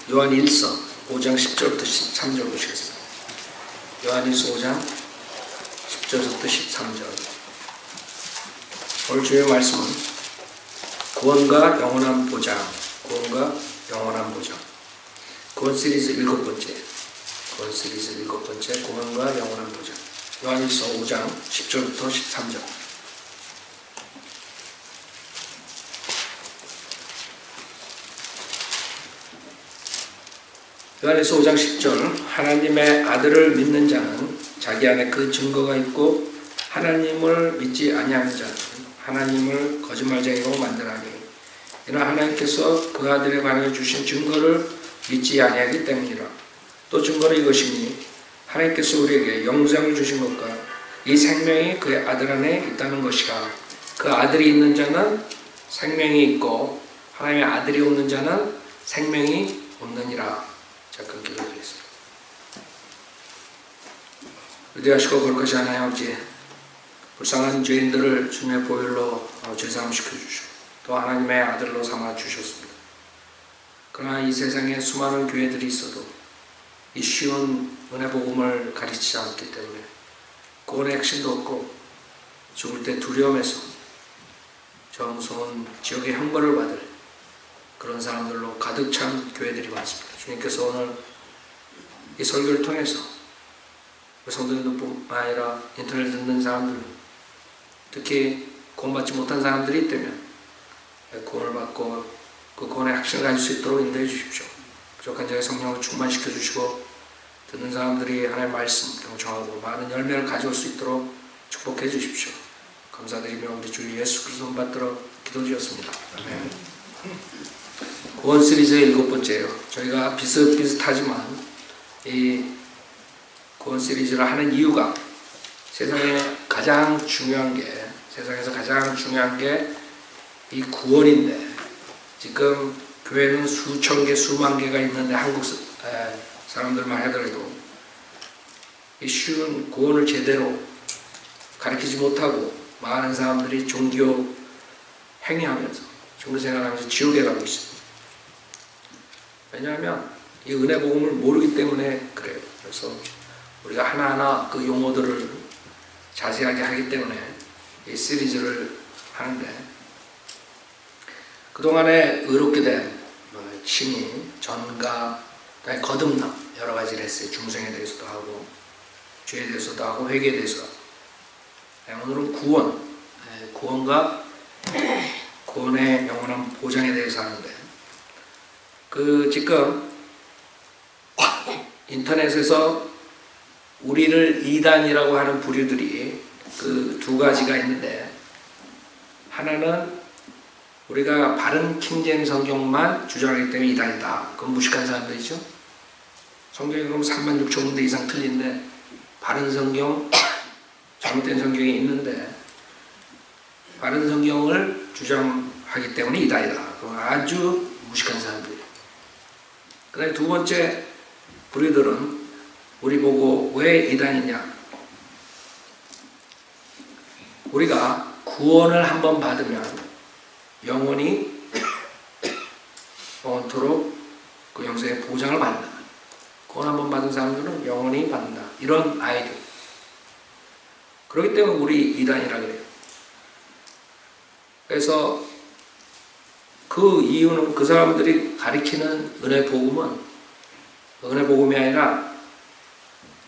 요한일서 5장 10절부터 13절 보시겠습니다. 요한일서 5장 10절부터 13절. 오늘 주의 말씀은 구원과 영원한 보장, 구원과 영원한 보장. 구원 시리즈 일곱 번째, 구원과 영원한 보장. 요한일서 5장 10절부터 13절. 요한일서 5장 10절. 하나님의 아들을 믿는 자는 자기 안에 그 증거가 있고 하나님을 믿지 아니하는 자는 하나님을 거짓말쟁이로 만들하니 이는 하나님께서 그 아들에 관하여 주신 증거를 믿지 아니하기 때문이라. 또 증거는 이것이니 하나님께서 우리에게 영생을 주신 것과 이 생명이 그의 아들 안에 있다는 것이라. 그 아들이 있는 자는 생명이 있고 하나님의 아들이 없는 자는 생명이 없느니라. 잠깐 기도드리겠습니다. 의대하시고 거룩하시 하나님 아버지, 불쌍한 죄인들을 주님의 보혈로 죄사함시켜 주시고 또 하나님의 아들로 삼아 주셨습니다. 그러나 이 세상에 수많은 교회들이 있어도 이 쉬운 은혜 복음을 가르치지 않기 때문에 구원의 핵심도 없고 죽을 때 두려움에서 저 무서운 지옥의 형벌을 받을 그런 사람들로 가득 찬 교회들이 많습니다. 주님께서 오늘 이 설교를 통해서 성도님들뿐만 아니라 인터넷 듣는 사람들, 특히 구원받지 못한 사람들이 있다면 구원을 받고 그 구원의 확신을 가질 수 있도록 인도해 주십시오. 부족한 자의 성령을 충만시켜 주시고 듣는 사람들이 하나님의 말씀 경청하고 많은 열매를 가져올 수 있도록 축복해 주십시오. 감사드리며 우리 주 예수 그리스도 받들어 기도드렸습니다. 아멘. 구원 시리즈의 일곱 번째예요. 저희가 비슷비슷하지만 이 구원 시리즈를 하는 이유가 세상에서 가장 중요한 게 이 구원인데, 지금 교회는 수천 개, 수만 개가 있는데 한국 사람들만 하더라도 이 쉬운 구원을 제대로 가르치지 못하고 많은 사람들이 종교 행위하면서 종교 생활하면서 지옥에 가고 있습니다. 왜냐하면 이 은혜 복음을 모르기 때문에 그래요. 그래서 우리가 하나하나 그 용어들을 자세하게 하기 때문에 이 시리즈를 하는데, 그동안에 의롭게 된 칭의, 전가, 거듭남 여러 가지를 했어요. 중생에 대해서도 하고 죄에 대해서도 하고 회개에 대해서. 오늘은 구원과 구원의 영원한 보장에 대해서 하는데, 지금 인터넷에서 우리를 이단이라고 하는 부류들이 두 가지가 있는데, 하나는 우리가 바른 킹제임 성경만 주장하기 때문에 이단이다. 그건 무식한 사람들이죠. 성경이 그럼 36,000군데 이상 틀린데 바른 성경, 잘못된 성경이 있는데 바른 성경을 주장하기 때문에 이단이다. 그건 아주 무식한 사람들이에요. 그 다음에 두 번째 부류들은 우리 보고 왜 이단이냐? 우리가 구원을 한번 받으면 영원토록 그 영생의 보장을 받는다. 구원 한번 받은 사람들은 영원히 받는다. 이런 아이들. 그렇기 때문에 우리 이단이라 그래요. 그래서 그 이유는 그 사람들이 가리키는 은혜 복음이 아니라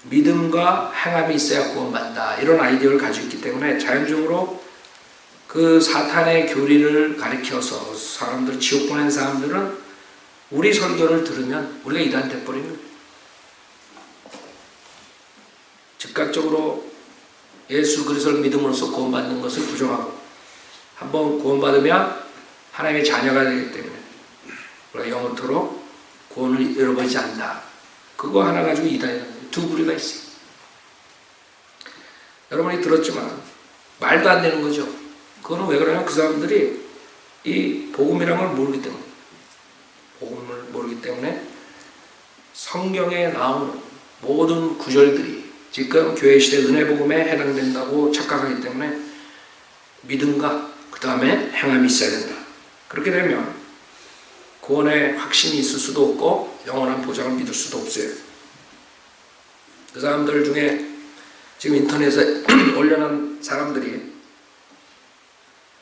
믿음과 행함이 있어야 구원받는다. 이런 아이디어를 가지고 있기 때문에 자연적으로 그 사탄의 교리를 가리켜서 사람들 지옥 보낸 사람들은 우리 설교를 들으면 우리가 이단 돼버리는, 즉각적으로 예수 그리스도를 믿음으로써 구원받는 것을 부정하고, 한번 구원받으면 하나님의 자녀가 되기 때문에 우리가 영원토록 구원을 잃어버리지 않는다. 그거 하나 가지고 이단이라는 두 부류가 있어요. 여러분이 들었지만 말도 안 되는 거죠. 그거는 왜 그러냐면 그 사람들이 이 복음이라는 걸 모르기 때문에 성경에 나오는 모든 구절들이 지금 교회 시대 은혜 복음에 해당된다고 착각하기 때문에 믿음과 그 다음에 행함이 있어야 된다. 그렇게 되면 구원의 확신이 있을 수도 없고 영원한 보장을 믿을 수도 없어요. 그 사람들 중에 지금 인터넷에 올려놓은 사람들이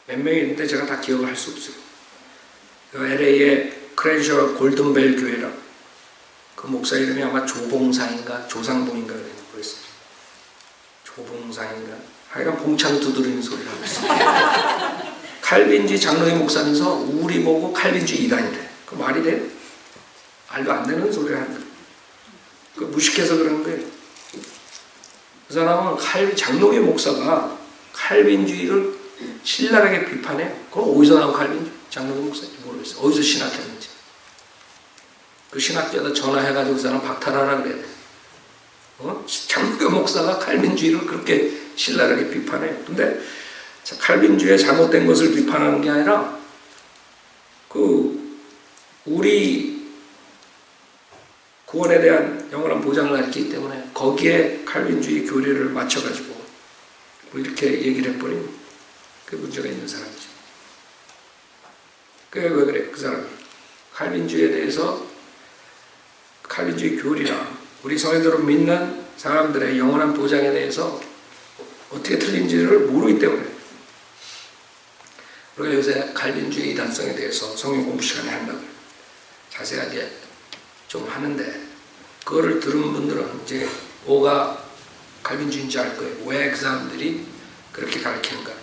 몇 명이 있는데 제가 다 기억을 할 수 없어요. LA의 크랜셔 골든벨 교회라, 그 목사 이름이 아마 조봉사인가 조상봉인가 그랬어요. 조봉사인가, 하여간 봉창 두드리는 소리를 하고 있어요. 칼빈주의 장로회 목사면서 우리 보고 칼빈주의 이단이래. 그 말이 돼? 말도 안 되는 소리를 하는 거예요. 그 무식해서 그러는 거예요. 그 사람은 장로회 목사가 칼빈주의를 신랄하게 비판해요. 그럼 어디서 나온 칼빈주의? 장로회 목사인지 모르겠어요. 어디서 신학했는지. 그 신학교에다 전화해가지고 그 사람 박탈하라 그래야 돼. 장로회 목사가 칼빈주의를 그렇게 신랄하게 비판해요. 근데 칼빈주의의 잘못된 것을 비판하는 게 아니라 우리 구원에 대한 영원한 보장을 가리키기 때문에 거기에 칼빈주의 교리를 맞춰가지고 뭐 이렇게 얘기를 해버리면 그게 문제가 있는 사람이죠. 그게 왜 그래? 그 사람이 칼빈주의에 대해서, 칼빈주의 교리랑 우리 성도들을 믿는 사람들의 영원한 보장에 대해서 어떻게 틀린지를 모르기 때문에 우리가 요새 칼빈주의 이단성에 대해서 성경 공부 시간에 한다고요. 자세하게 좀 하는데, 그거를 들은 분들은 이제 뭐가 칼빈주의인지 알 거예요. 왜 그 사람들이 그렇게 가르치는가.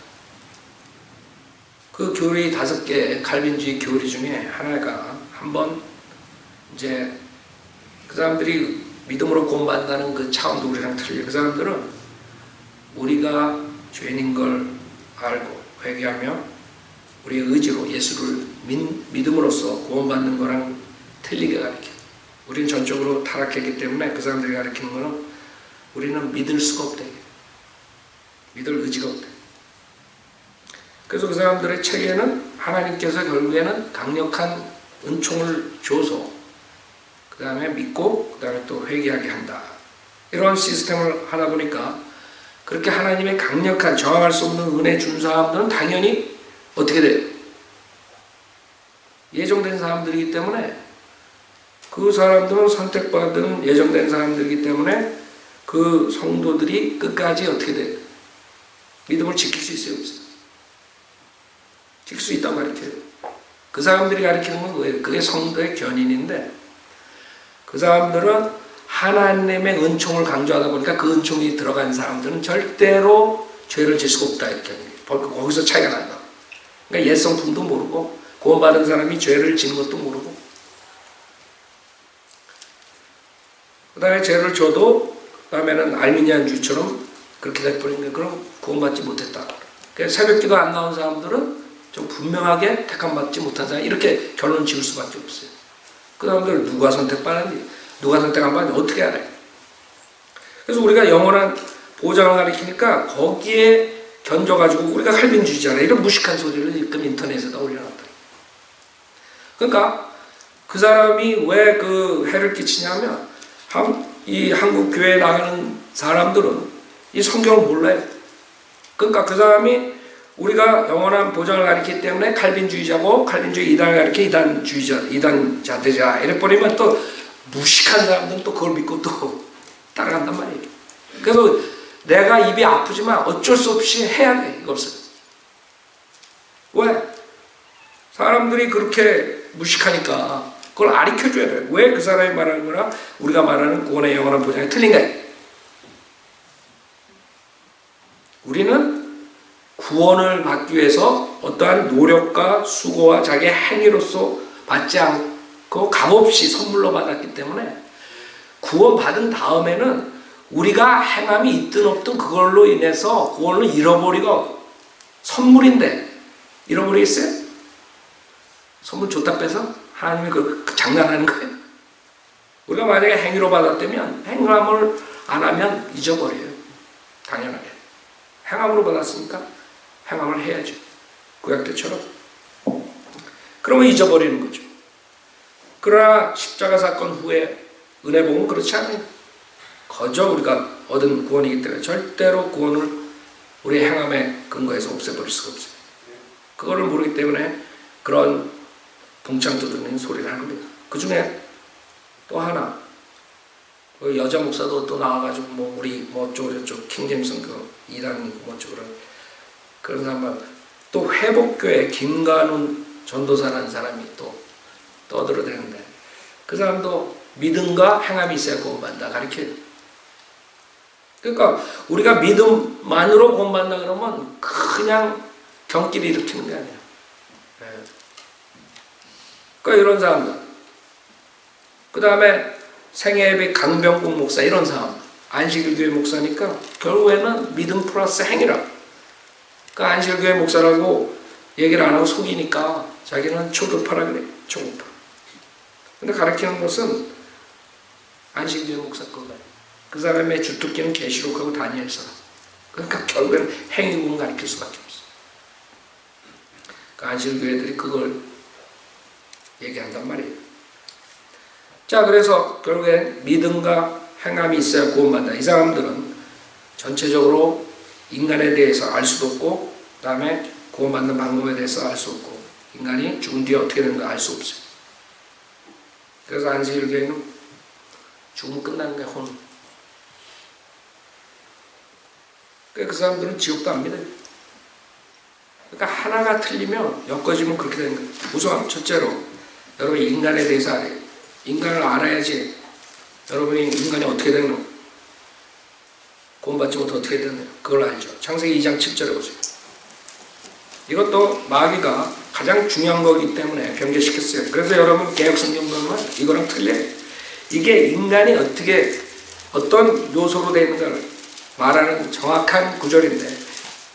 그 교리 5개 칼빈주의 교리 중에 하나가 한번 이제 그 사람들이 믿음으로 구원받는다는 그 차원도 우리랑 틀려요. 그 사람들은 우리가 죄인인 걸 알고 회개하며 우리의 의지로 예수를 믿음으로써 구원받는 거랑 틀리게 가르쳐요. 우리는 전적으로 타락했기 때문에 그 사람들이 가르치는 거는 우리는 믿을 수가 없다. 믿을 의지가 없다. 그래서 그 사람들의 책에는 하나님께서 결국에는 강력한 은총을 줘서 그 다음에 믿고 그 다음에 또 회개하게 한다. 이런 시스템을 하다 보니까 그렇게 하나님의 강력한 저항할 수 없는 은혜 준 사람들은 당연히 어떻게 돼요? 예정된 사람들이기 때문에, 그 사람들은 선택받은 예정된 사람들이기 때문에 그 성도들이 끝까지 어떻게 돼요? 믿음을 지킬 수 있어요, 없어요? 지킬 수 있다고 가르쳐요. 그 사람들이 가르치는 건 뭐예요? 그게 성도의 견인인데, 그 사람들은 하나님의 은총을 강조하다 보니까 그 은총이 들어간 사람들은 절대로 죄를 질 수가 없다, 이렇게. 거기서 차이가 난다. 그러니까 옛 성품도 모르고 구원받은 사람이 죄를 지는 것도 모르고, 그 다음에 죄를 져도 그 다음에는 알미니안주의처럼 그렇게 돼버린 거예요. 그럼 구원받지 못했다. 그러니까 새벽기도 안 나온 사람들은 좀 분명하게 택함받지 못한 사람, 이렇게 결론 지을 수밖에 없어요. 그 사람들 누가 선택받았는지, 누가 선택 안 받는지 어떻게 알아요? 그래서 우리가 영원한 보장을 가리키니까 거기에 견져가지고 우리가 칼빈주의잖아요. 이런 무식한 소리를 지금 인터넷에다 올려놨다. 그러니까 그 사람이 왜 그 해를 끼치냐면, 이 한국 교회에 나가는 사람들은 이 성경을 몰라요. 그러니까 그 사람이 우리가 영원한 보장을 가리키기 때문에 칼빈주의자고, 칼빈주의 이단을 가리키 이단자들이자 이래버리면 또 무식한 사람들은 또 그걸 믿고 또 따라간단 말이에요. 그래서 내가 입이 아프지만 어쩔 수 없이 해야 돼. 이거 없어요. 왜? 사람들이 그렇게 무식하니까 그걸 가르쳐줘야 돼. 왜 그 사람이 말하는 거랑 우리가 말하는 구원의 영원한 보장이 틀린가? 우리는 구원을 받기 위해서 어떠한 노력과 수고와 자기의 행위로서 받지 않고 값없이 선물로 받았기 때문에, 구원받은 다음에는 우리가 행함이 있든 없든 그걸로 인해서 구원을 잃어버리고, 선물인데 잃어버리겠어요? 선물 줬다 빼서 하나님이 그 장난하는 거예요. 우리가 만약에 행위로 받았다면 행함을 안 하면 잊어버려요. 당연하게. 행함으로 받았으니까 행함을 해야죠. 구약 때처럼. 그러면 잊어버리는 거죠. 그러나 십자가 사건 후에 은혜 복음은 그렇지 않아요. 거저 우리가 얻은 구원이기 때문에 절대로 구원을 우리의 행함의 근거에서 없애버릴 수가 없어요. 그거를 모르기 때문에 그런 봉창 두드리는 소리를 하는 겁니다. 그 중에 또 하나, 그 여자 목사도 또 나와가지고 뭐 우리 뭐 저쪽 킹제임스 그 이단이고 뭐 저런 그런 사람, 또 회복교회 김관훈 전도사라는 사람이 또 떠들어대는데, 그 사람도 믿음과 행함이 있어야 구원받는다 가르쳐요. 그러니까 우리가 믿음만으로 구원받는다 그러면 그냥 경기를 일으키는 게 아니에요. 그러니까 이런 사람들, 그 다음에 생애예배 강병국 목사 이런 사람, 안식일교회 목사니까 결국에는 믿음 플러스 행위라. 그러니까 안식일교회 목사라고 얘기를 안 하고 속이니까 자기는 초급파라 그래. 초급파. 근데 가르치는 것은 안식일교회 목사 거예요. 그 사람의 주특기는 계시록하고 다니엘서. 그러니까 결국에는 행위군 가르칠 수밖에 없어. 그러니까 안식일교회들이 그걸 얘기한단 말이에요. 자, 그래서 결국엔 믿음과 행함이 있어야 구원받는다. 이 사람들은 전체적으로 인간에 대해서 알 수도 없고, 그 다음에 구원받는 방법에 대해서 알 수 없고, 인간이 죽은 뒤에 어떻게 되는가 알 수 없어요. 그래서 안식일교회는 죽으면 끝나는 거야, 혼. 그러니까 그 사람들은 지옥도 안 믿어요. 그러니까 하나가 틀리면 엮어지면 그렇게 되는 거예요. 우선 첫째로 여러분 인간에 대해서 알아요. 인간을 알아야지 여러분이 인간이 어떻게 되는 거, 구원받지 못해 어떻게 되는 거 그걸 알죠. 창세기 2장 7절에 보세요. 이것도 마귀가 가장 중요한 거기 때문에 변개시켰어요. 그래서 여러분 개혁성경 보면 이거랑 틀려요. 이게 인간이 어떻게 어떤 요소로 되어 있는가를 말하는 정확한 구절인데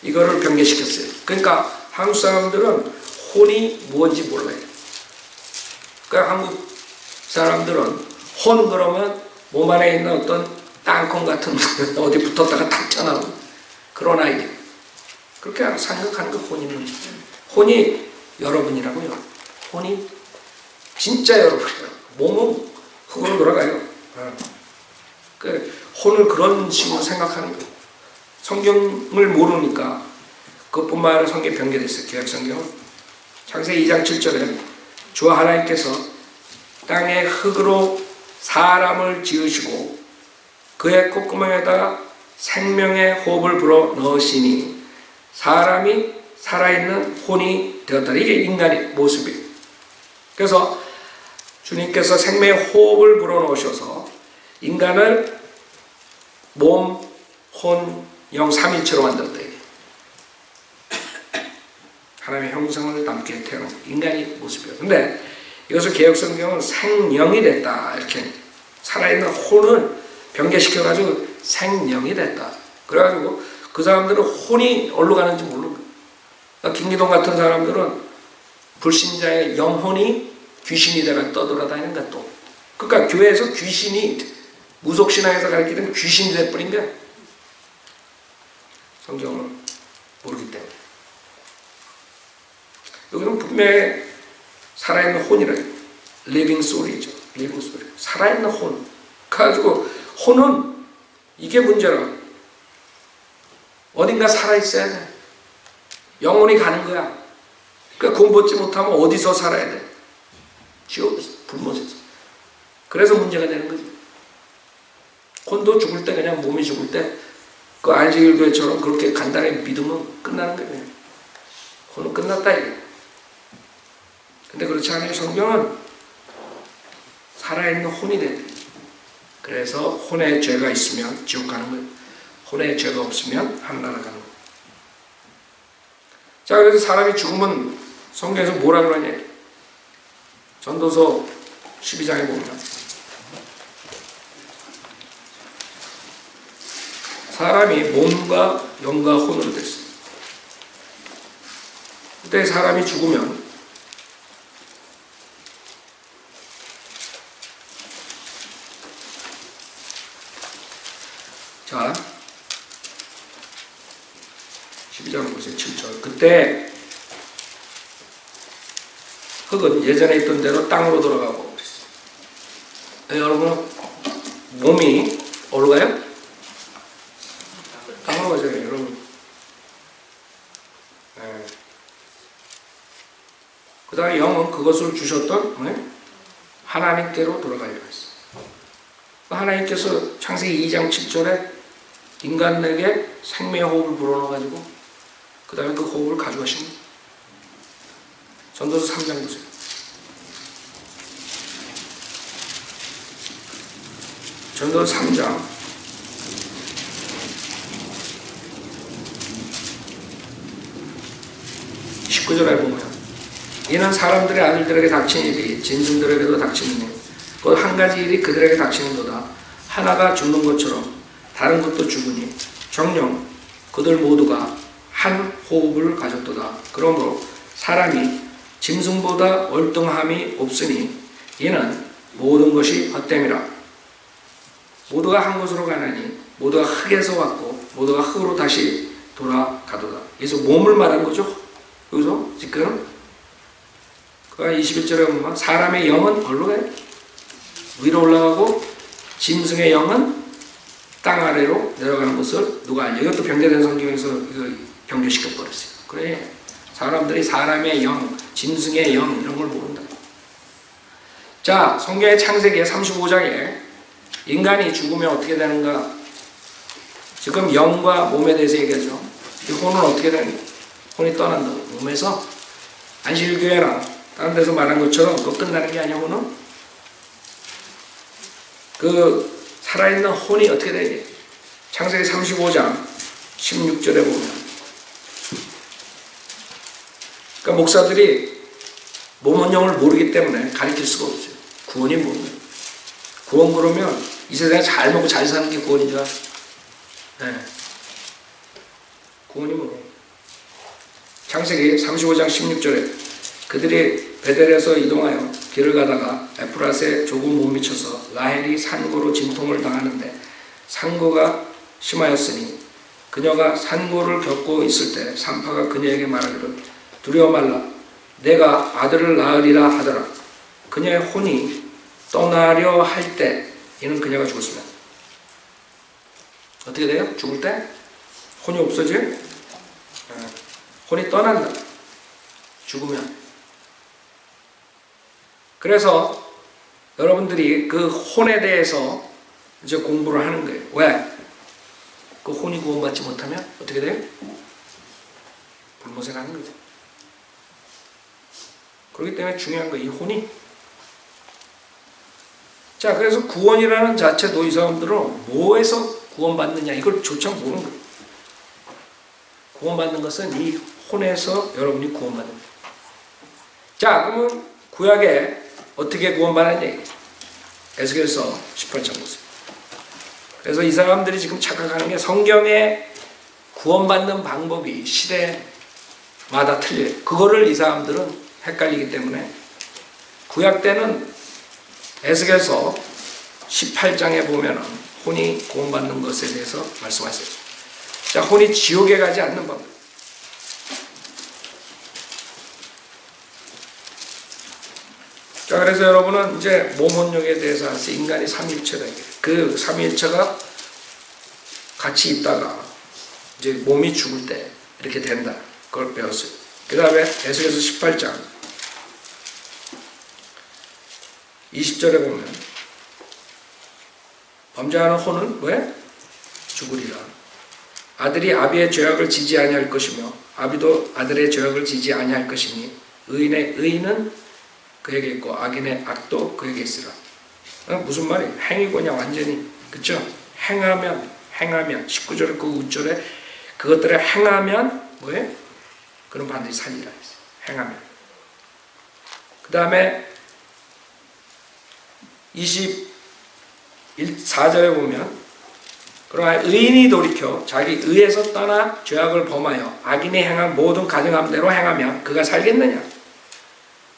이거를 변개시켰어요. 그러니까 한국 사람들은 혼이 뭔지 몰라요. 그러니까 한국 사람들은 혼 그러면 몸 안에 있는 어떤 땅콩 같은 어디 붙었다가 탁 튀어나오는 그런 아이들, 그렇게 생각하는 거 혼이면 혼이 여러분이라고요. 혼이 진짜 여러분이에요. 몸은 흙으로 돌아가요. 그 혼을 그런 식으로 생각하는 거예요. 성경을 모르니까 그것뿐만 아니라 성경이 변개됐어요. 개혁성경은 창세기 2장 7절에 주 하나님께서 땅의 흙으로 사람을 지으시고 그의 콧구멍에다가 생명의 호흡을 불어 넣으시니 사람이 살아있는 혼이 되었다. 이게 인간의 모습이에요. 그래서 주님께서 생명의 호흡을 불어 넣으셔서 인간을 몸, 혼, 영, 삼일체로 만들었다. 하나님의 형상을 담게 태어난 인간의 모습이에요. 근데 이것을 개혁성경은 생령이 됐다. 이렇게 살아있는 혼을 변개시켜가지고 생령이 됐다. 그래가지고 그 사람들은 혼이 어디로 가는지 모르는 거예요. 그러니까 김기동 같은 사람들은 불신자의 영혼이 귀신이 되가 떠돌아다니는 거야 또. 그러니까 교회에서 귀신이 무속신앙에서 가르치는 귀신이 돼버린 거야. 성경을 모르기 때문에. 여기는 분명히 살아있는 혼이래요. living soul이죠. living soul. 살아있는 혼. 그래가지고 혼은 이게 문제라. 어딘가 살아있어야 돼. 영혼이 가는 거야. 그러니까 구원받지 못하면 어디서 살아야 돼? 지옥에서, 불못에서. 그래서 문제가 되는 거지. 혼도 죽을 때 그냥 몸이 죽을 때 그 안식일교회처럼 그렇게 간단하게 믿으면 끝나는 거예요. 혼은 끝났다 이게. 근데 그렇지 않아요. 성경은 살아있는 혼이 돼. 그래서 혼에 죄가 있으면 지옥 가는 거예요. 혼에 죄가 없으면 하늘나라 가는 거예요. 자, 그래서 사람이 죽으면 성경에서 뭐라 그러냐. 전도서 12장에 보면 사람이 몸과 영과 혼으로 됐어요. 그때 사람이 죽으면 자 12장 보세요. 7절. 그때 흙은 예전에 있던 대로 땅으로 돌아가고 그랬어요. 여러분 몸이 어디로 가요? 땅으로 가죠. 여러분. 네. 그 다음에 영은 그것을 주셨던 하나님께로 돌아가려고 했어요. 하나님께서 창세기 2장 7절에 인간에게 생명의 호흡을 불어넣어가지고 그 다음에 그 호흡을 가져가신 거예요. 전도서 3장 보세요. 전도서 3장 19절에 보면 이는 사람들의 아들들에게 닥친 일이 짐승들에게도 닥치느니 곧 한 가지 일이 그들에게 닥치는도다. 하나가 죽는 것처럼 다른 것도 죽으니 정녕 그들 모두가 한 호흡을 가졌도다. 그러므로 사람이 짐승보다 월등함이 없으니 이는 모든 것이 헛됨이라. 모두가 한 곳으로 가나니 모두가 흙에서 왔고 모두가 흙으로 다시 돌아가도다. 그래서 몸을 말한 거죠. 여기서 지금 21절에 보면 사람의 영은 어디로 가요? 위로 올라가고 짐승의 영은 땅 아래로 내려가는 것을 누가 알죠? 이것도 병제된 성경에서 병제시켜 버렸어요. 그래 사람들이 사람의 영, 짐승의 영 이런 걸 모른다. 자, 성경의 창세기 35장에 인간이 죽으면 어떻게 되는가? 지금 영과 몸에 대해서 얘기하죠. 이 혼은 어떻게 되는가? 혼이 떠난다. 몸에서 안식일교회나 다른 데서 말한 것처럼 그거 끝나는 게 아니야. 혼은 그 살아있는 혼이 어떻게 되냐? 창세기 35장 16절에 보면 그러니까 목사들이 몸은 영을 모르기 때문에 가르칠 수가 없어요. 구원이 뭐냐? 구원 그러면 이 세상에 잘 먹고 잘 사는 게 구원인 줄 알아? 네. 구원이 뭐냐? 창세기 35장 16절에 그들이 베델에서 이동하여 길을 가다가 에프рат에 조금 못 미쳐서 라헬이 산고로 진통을 당하는데 산고가 심하였으니 그녀가 산고를 겪고 있을 때 산파가 그녀에게 말하기를 두려워 말라 내가 아들을 낳으리라 하더라. 그녀의 혼이 떠나려 할 때 이는 그녀가 죽었으면 어떻게 돼요? 죽을 때 혼이 없어져요? 혼이 떠난다. 죽으면. 그래서 여러분들이 그 혼에 대해서 이제 공부를 하는 거예요. 왜? 그 혼이 구원받지 못하면 어떻게 돼요? 불모생하는 거죠. 그렇기 때문에 중요한 거예요. 이 혼이. 자, 그래서 구원이라는 자체도 이 사람들은 뭐에서 구원받느냐 이걸 조차 모르는 거예요. 구원받는 것은 이 혼에서 여러분이 구원받는 거예요. 자, 그러면 구약에 어떻게 구원받았냐? 에스겔서 18장 보세요. 그래서 이 사람들이 지금 착각하는 게 성경에 구원받는 방법이 시대마다 틀려요. 그거를 이 사람들은 헷갈리기 때문에 구약 때는 에스겔서 18장에 보면은 혼이 구원받는 것에 대해서 말씀하세요. 자, 혼이 지옥에 가지 않는 방법. 자, 그래서 여러분은 이제 몸혼육에 대해서 알았어요. 인간이 삼위일체다. 그 삼위일체가 같이 있다가 이제 몸이 죽을 때 이렇게 된다. 그걸 배웠어요. 그 다음에 에스겔서 18장 20절에 보면 범죄하는 혼은 왜? 죽으리라. 아들이 아비의 죄악을 지지 아니할 것이며 아비도 아들의 죄악을 지지 아니할 것이니 의인의 의는 그에게 있고 악인의 악도 그에게 있으라. 무슨 말이에요? 행위고냐 완전히. 그쵸? 행하면 19절에 그 우절에 그것들을 행하면 뭐예요? 그럼 반드시 살리라 했어요. 행하면. 그 다음에 24절에 보면 그러나 의인이 돌이켜 자기 의에서 떠나 죄악을 범하여 악인이 행한 모든 가증함대로 행하면 그가 살겠느냐?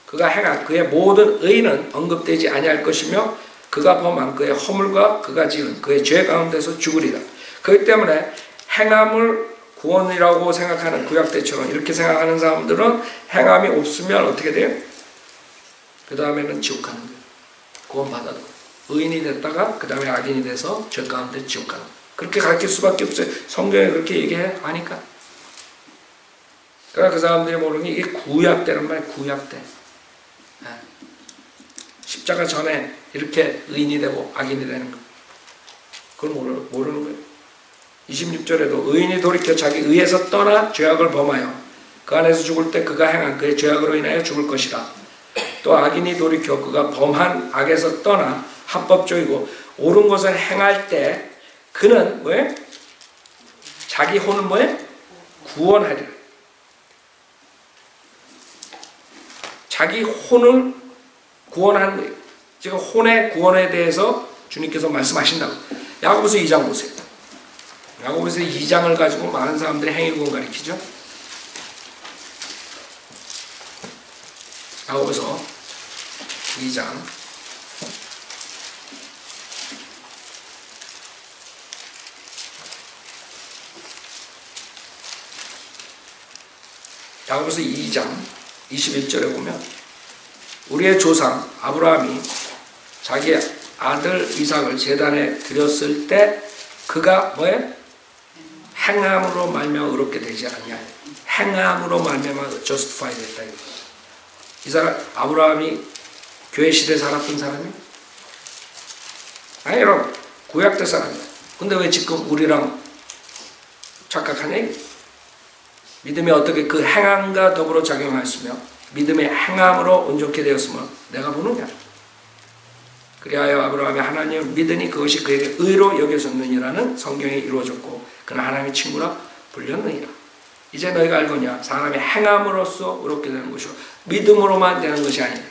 그가 행한 그의 모든 의는 언급되지 아니할 것이며 그가 범한 그의 허물과 그가 지은 그의 죄 가운데서 죽으리라. 그렇기 때문에 행함을 구원이라고 생각하는 구약 때처럼 이렇게 생각하는 사람들은 행함이 없으면 어떻게 돼요? 그 다음에는 지옥 가는 거예요. 구원받아도 의인이 됐다가 그 다음에 악인이 돼서 죄 가운데 지옥 가는 거예요. 그렇게 가르칠 수밖에 없어요. 성경에 그렇게 얘기해 하니까. 그러니까 그 사람들이 모르는 게 이게 구약 때란 말이에요. 구약 때. 십자가 전에 이렇게 의인이 되고 악인이 되는 거. 그걸 모르는 거예요. 26절에도 의인이 돌이켜 자기 의에서 떠나 죄악을 범하여 그 안에서 죽을 때 그가 행한 그의 죄악으로 인하여 죽을 것이라. 또 악인이 돌이켜 그가 범한 악에서 떠나 합법적이고 옳은 것을 행할 때 그는 뭐예요? 자기 혼을 뭐예요? 구원하리라. 자기 혼을 구원하는 거예요. 지금 혼의 구원에 대해서 주님께서 말씀하신다고. 야고보서 2장 보세요. 야고보서 2장을 가지고 많은 사람들이 행위구원 가르치죠. 야고보서 2장 야고보서 2장 21절에 보면 우리의 조상 아브라함이 자기 아들 이삭을 제단에 드렸을 때 그가 뭐예요? 행함으로 말미암아 의롭게 되지 않냐. 행함으로 말미암아 justified 됐다. 이 사람 아브라함이 교회 시대에 살았던 사람이에요? 아니 여러분 구약 때 사람이에요. 근데 왜 지금 우리랑 착각하냐? 믿음이 어떻게 그 행함과 더불어 작용하였으며 믿음의 행함으로 온전케 되었으면 내가 보느냐. 그리하여 아브라함이 하나님을 믿으니 그것이 그에게 의로 여겨졌느니라는 성경이 이루어졌고 그는 하나님의 친구라 불렸느니라. 이제 너희가 알거냐. 사람의 행함으로써 의롭게 되는 것이고 믿음으로만 되는 것이 아니라.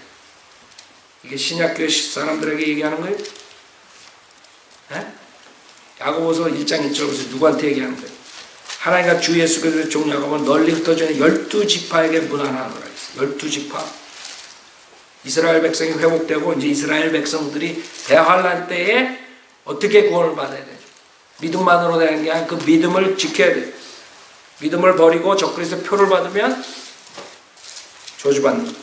이게 신약교회 사람들에게 얘기하는 거예요? 야고보서 1장 1절에서 누구한테 얘기하는 거예요? 하나님과 주 예수 그리스도의 종 야고보는 널리 흩어져 있는 12지파에게 문안하노라 했어요. 12지파. 이스라엘 백성이 회복되고 이제 이스라엘 백성들이 대환란 때에 어떻게 구원을 받아야 돼요? 믿음만으로 되는 게 아니라 그 믿음을 지켜야 돼요. 믿음을 버리고 적그리스도의 표를 받으면 저주받는 거예요.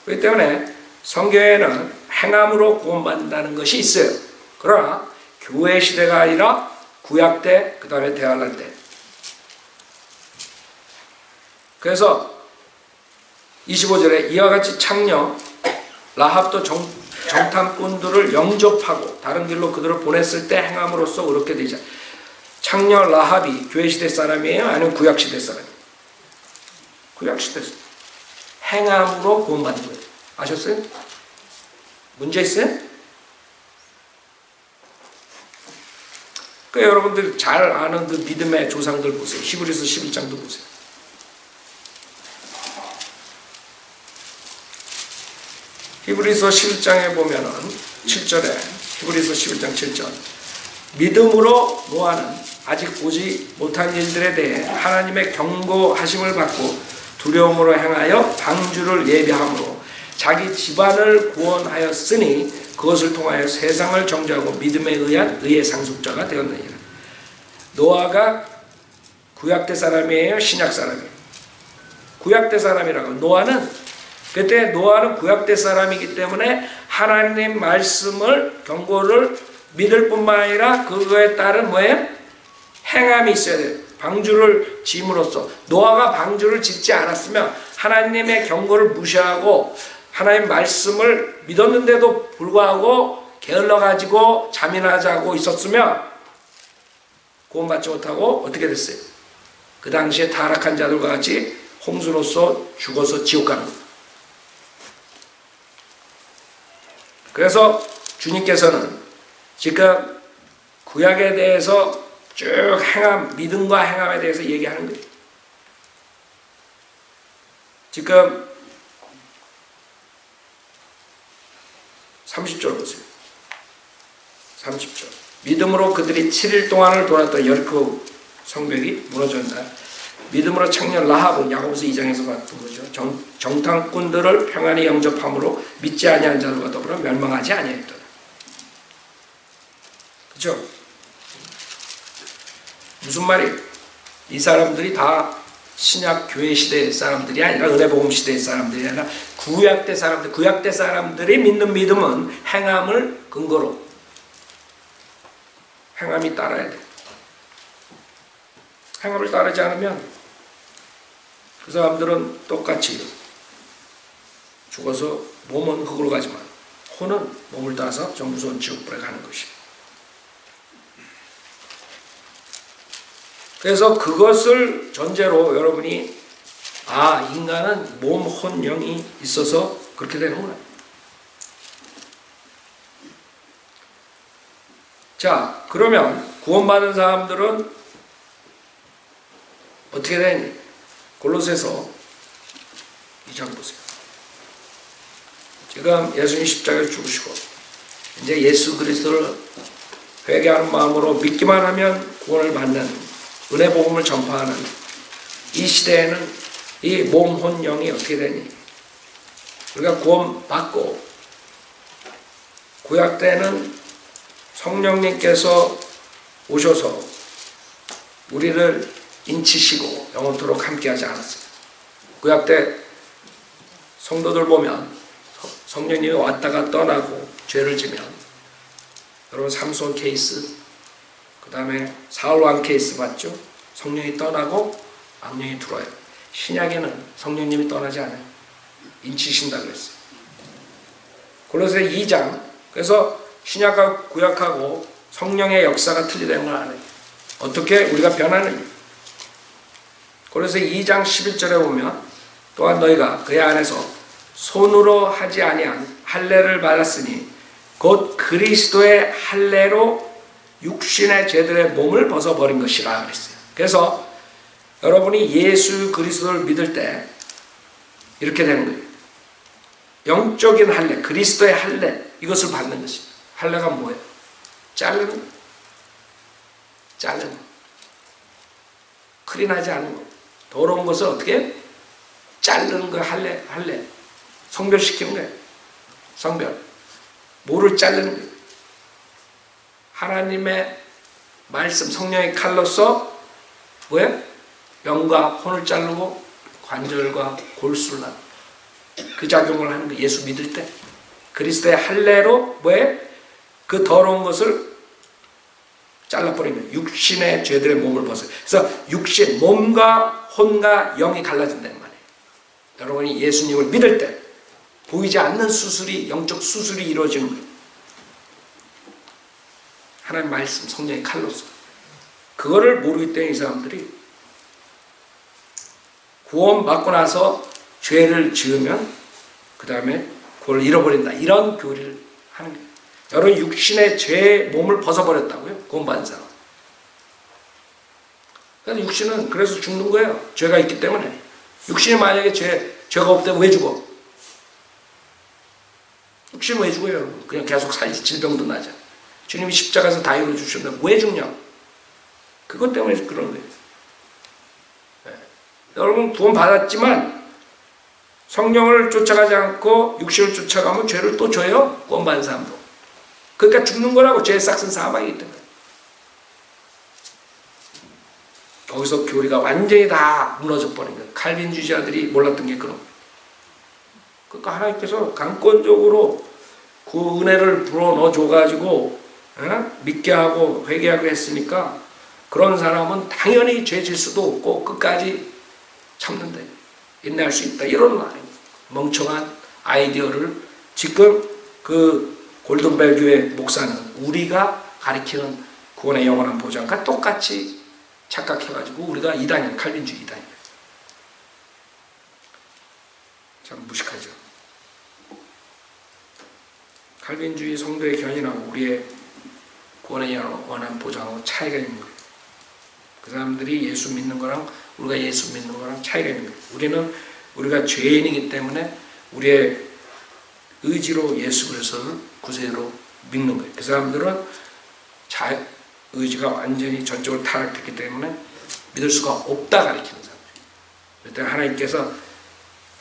그렇기 때문에 성경에는 행함으로 구원받는다는 것이 있어요. 그러나 교회 시대가 아니라 구약 때, 그 다음에 대환란 때. 그래서 25절에 이와 같이 창녀 라합도 정탐꾼들을 영접하고 다른 길로 그들을 보냈을 때 행함으로써 의롭게 되자. 창녀 라합이 교회 시대 사람이에요? 아니면 구약 시대 사람이에요? 구약 시대 사람. 행함으로 구원받는 거예요. 아셨어요? 문제 있어요? 그러니까 여러분들 잘 아는 그 믿음의 조상들 보세요. 히브리서 11장도 보세요. 히브리서 11장에 보면은 7절에 히브리서 11장 7절 믿음으로 노아는 아직 보지 못한 일들에 대해 하나님의 경고하심을 받고 두려움으로 행하여 방주를 예비함으로 자기 집안을 구원하였으니 그것을 통하여 세상을 정죄하고 믿음에 의한 의의 상속자가 되었느니라. 노아가 구약대 사람이에요? 신약 사람이에요? 구약대 사람이라고. 노아는 그때 노아는 구약대 사람이기 때문에 하나님 말씀을 경고를 믿을 뿐만 아니라 그거에 따른 뭐예요? 행함이 있어야 돼요. 방주를 짐으로써 노아가 방주를 짓지 않았으면 하나님의 경고를 무시하고 하나님 말씀을 믿었는데도 불구하고 게을러가지고 자민하자고 있었으면 구원받지 못하고 어떻게 됐어요? 그 당시에 타락한 자들과 같이 홍수로서 죽어서 지옥 가는 거예요. 그래서 주님께서는 지금 구약에 대해서 쭉 행함, 믿음과 행함에 대해서 얘기하는 거예요. 지금 30절 보세요. 30절. 믿음으로 그들이 7일 동안을 돌았던 여리코 성벽이 무너졌다. 믿음으로 창녀 라합은 야고보서 2장에서 봤던 거죠. 정탐꾼들을 평안히 영접함으로 믿지 아니한 자들과 더불어 멸망하지 아니했더라. 그렇죠? 무슨 말이에요? 이 사람들이 다 신약 교회 시대 사람들이 아니라 은혜복음 시대 사람들이 아니라 구약 때 사람들, 구약 때 사람들이 믿는 믿음은 행함을 근거로 행함이 따라야 돼. 행함을 따르지 않으면 그 사람들은 똑같이 죽어서 몸은 흙으로 가지만 혼은 몸을 따라서 저 무서운 지옥불에 가는 것이. 그래서 그것을 전제로 여러분이 인간은 몸, 혼, 영이 있어서 그렇게 되는구나. 자, 그러면 구원받은 사람들은 어떻게 되니? 골로새서 2장 보세요. 지금 예수님 십자가에 죽으시고 이제 예수 그리스도를 회개하는 마음으로 믿기만 하면 구원을 받는 은혜 복음을 전파하는 이 시대에는 이 몸, 혼, 영이 어떻게 되니? 우리가 구원받고 구약 때는 성령님께서 오셔서 우리를 인치시고 영원토록 함께하지 않았어요. 구약 때 성도들 보면 성령님이 왔다가 떠나고 죄를 지면 여러분 삼손 케이스, 그 다음에 사울왕 케이스 봤죠? 성령이 떠나고 악령이 들어와요. 신약에는 성령님이 떠나지 않아요. 인치신다고 했어요. 골로새 2장. 그래서 신약하고 구약하고 성령의 역사가 틀리다는 걸 알아요. 어떻게 우리가 변하느냐. 골로새 2장 11절에 보면 또한 너희가 그의 안에서 손으로 하지 아니한 할례를 받았으니 곧 그리스도의 할례로 육신의 죄들의 몸을 벗어버린 것이라 그랬어요. 그래서 여러분이 예수 그리스도를 믿을 때 이렇게 되는 거예요. 영적인 할례, 그리스도의 할례, 이것을 받는 것입니다. 할례가 뭐예요? 자르는 거. 자르는 거. 크린하지 않은 거. 더러운 것을 어떻게? 자르는 거. 할례. 성별시키는 거예요. 성별. 뭐를 자르는 거예요? 하나님의 말씀, 성령의 칼로서 뭐예요? 영과 혼을 자르고 관절과 골수를 나누고 그 작용을 하는 거. 예수 믿을 때 그리스도의 할례로 뭐예요? 그 더러운 것을 잘라버리면 육신의 죄들의 몸을 벗어요. 그래서 육신, 몸과 혼과 영이 갈라진다는 말이에요. 여러분이 예수님을 믿을 때 보이지 않는 수술이, 영적 수술이 이루어지는 거예요. 하나님 말씀, 성령의 칼로서. 그거를 모르기 때문에 이 사람들이 구원받고 나서 죄를 지으면 그 다음에 그걸 잃어버린다. 이런 교리를 하는 거예요. 여러분 육신의 죄의 몸을 벗어버렸다고요. 구원받은 사람. 그래서 육신은 그래서 죽는 거예요. 죄가 있기 때문에. 육신이 만약에 죄가 없다면 왜 죽어? 육신은 왜 죽어요? 그냥 계속 살지. 질병도 나죠. 주님이 십자가에서 다 이루어주셨는데 왜 죽냐? 그것 때문에 그런 거예요. 네. 여러분 구원 받았지만 성령을 쫓아가지 않고 육신을 쫓아가면 죄를 또 져요. 구원받은 사람도. 그러니까 죽는 거라고. 죄의 싹은 사망이기 때문에. 거기서 교리가 완전히 다 무너져 버린 거예요. 칼빈주의자들이 몰랐던 게 그런 거예요. 그러니까 하나님께서 강권적으로 그 은혜를 불어넣어 줘가지고 믿게 하고 회개하고 했으니까 그런 사람은 당연히 죄 질 수도 없고 끝까지 참는데 인내할 수 있다. 이런 멍청한 아이디어를 지금 그 골든벨 교회 목사는 우리가 가리키는 구원의 영원한 보장과 똑같이 착각해가지고 우리가 이단이에요. 칼빈주의 이단이에요. 참 무식하죠. 칼빈주의 성도의 견인하고 우리의 구원의 영원한 보장하고 차이가 있는 거예요. 그 사람들이 예수 믿는 거랑 우리가 예수 믿는 거랑 차이가 있는 거예요. 우리는 우리가 죄인이기 때문에 우리의 의지로 예수 그리스도를 구세로 믿는 거예요. 그 사람들은 의지가 완전히 전적으로 타락했기 때문에 믿을 수가 없다 가리키는 사람들이에요. 그때 하나님께서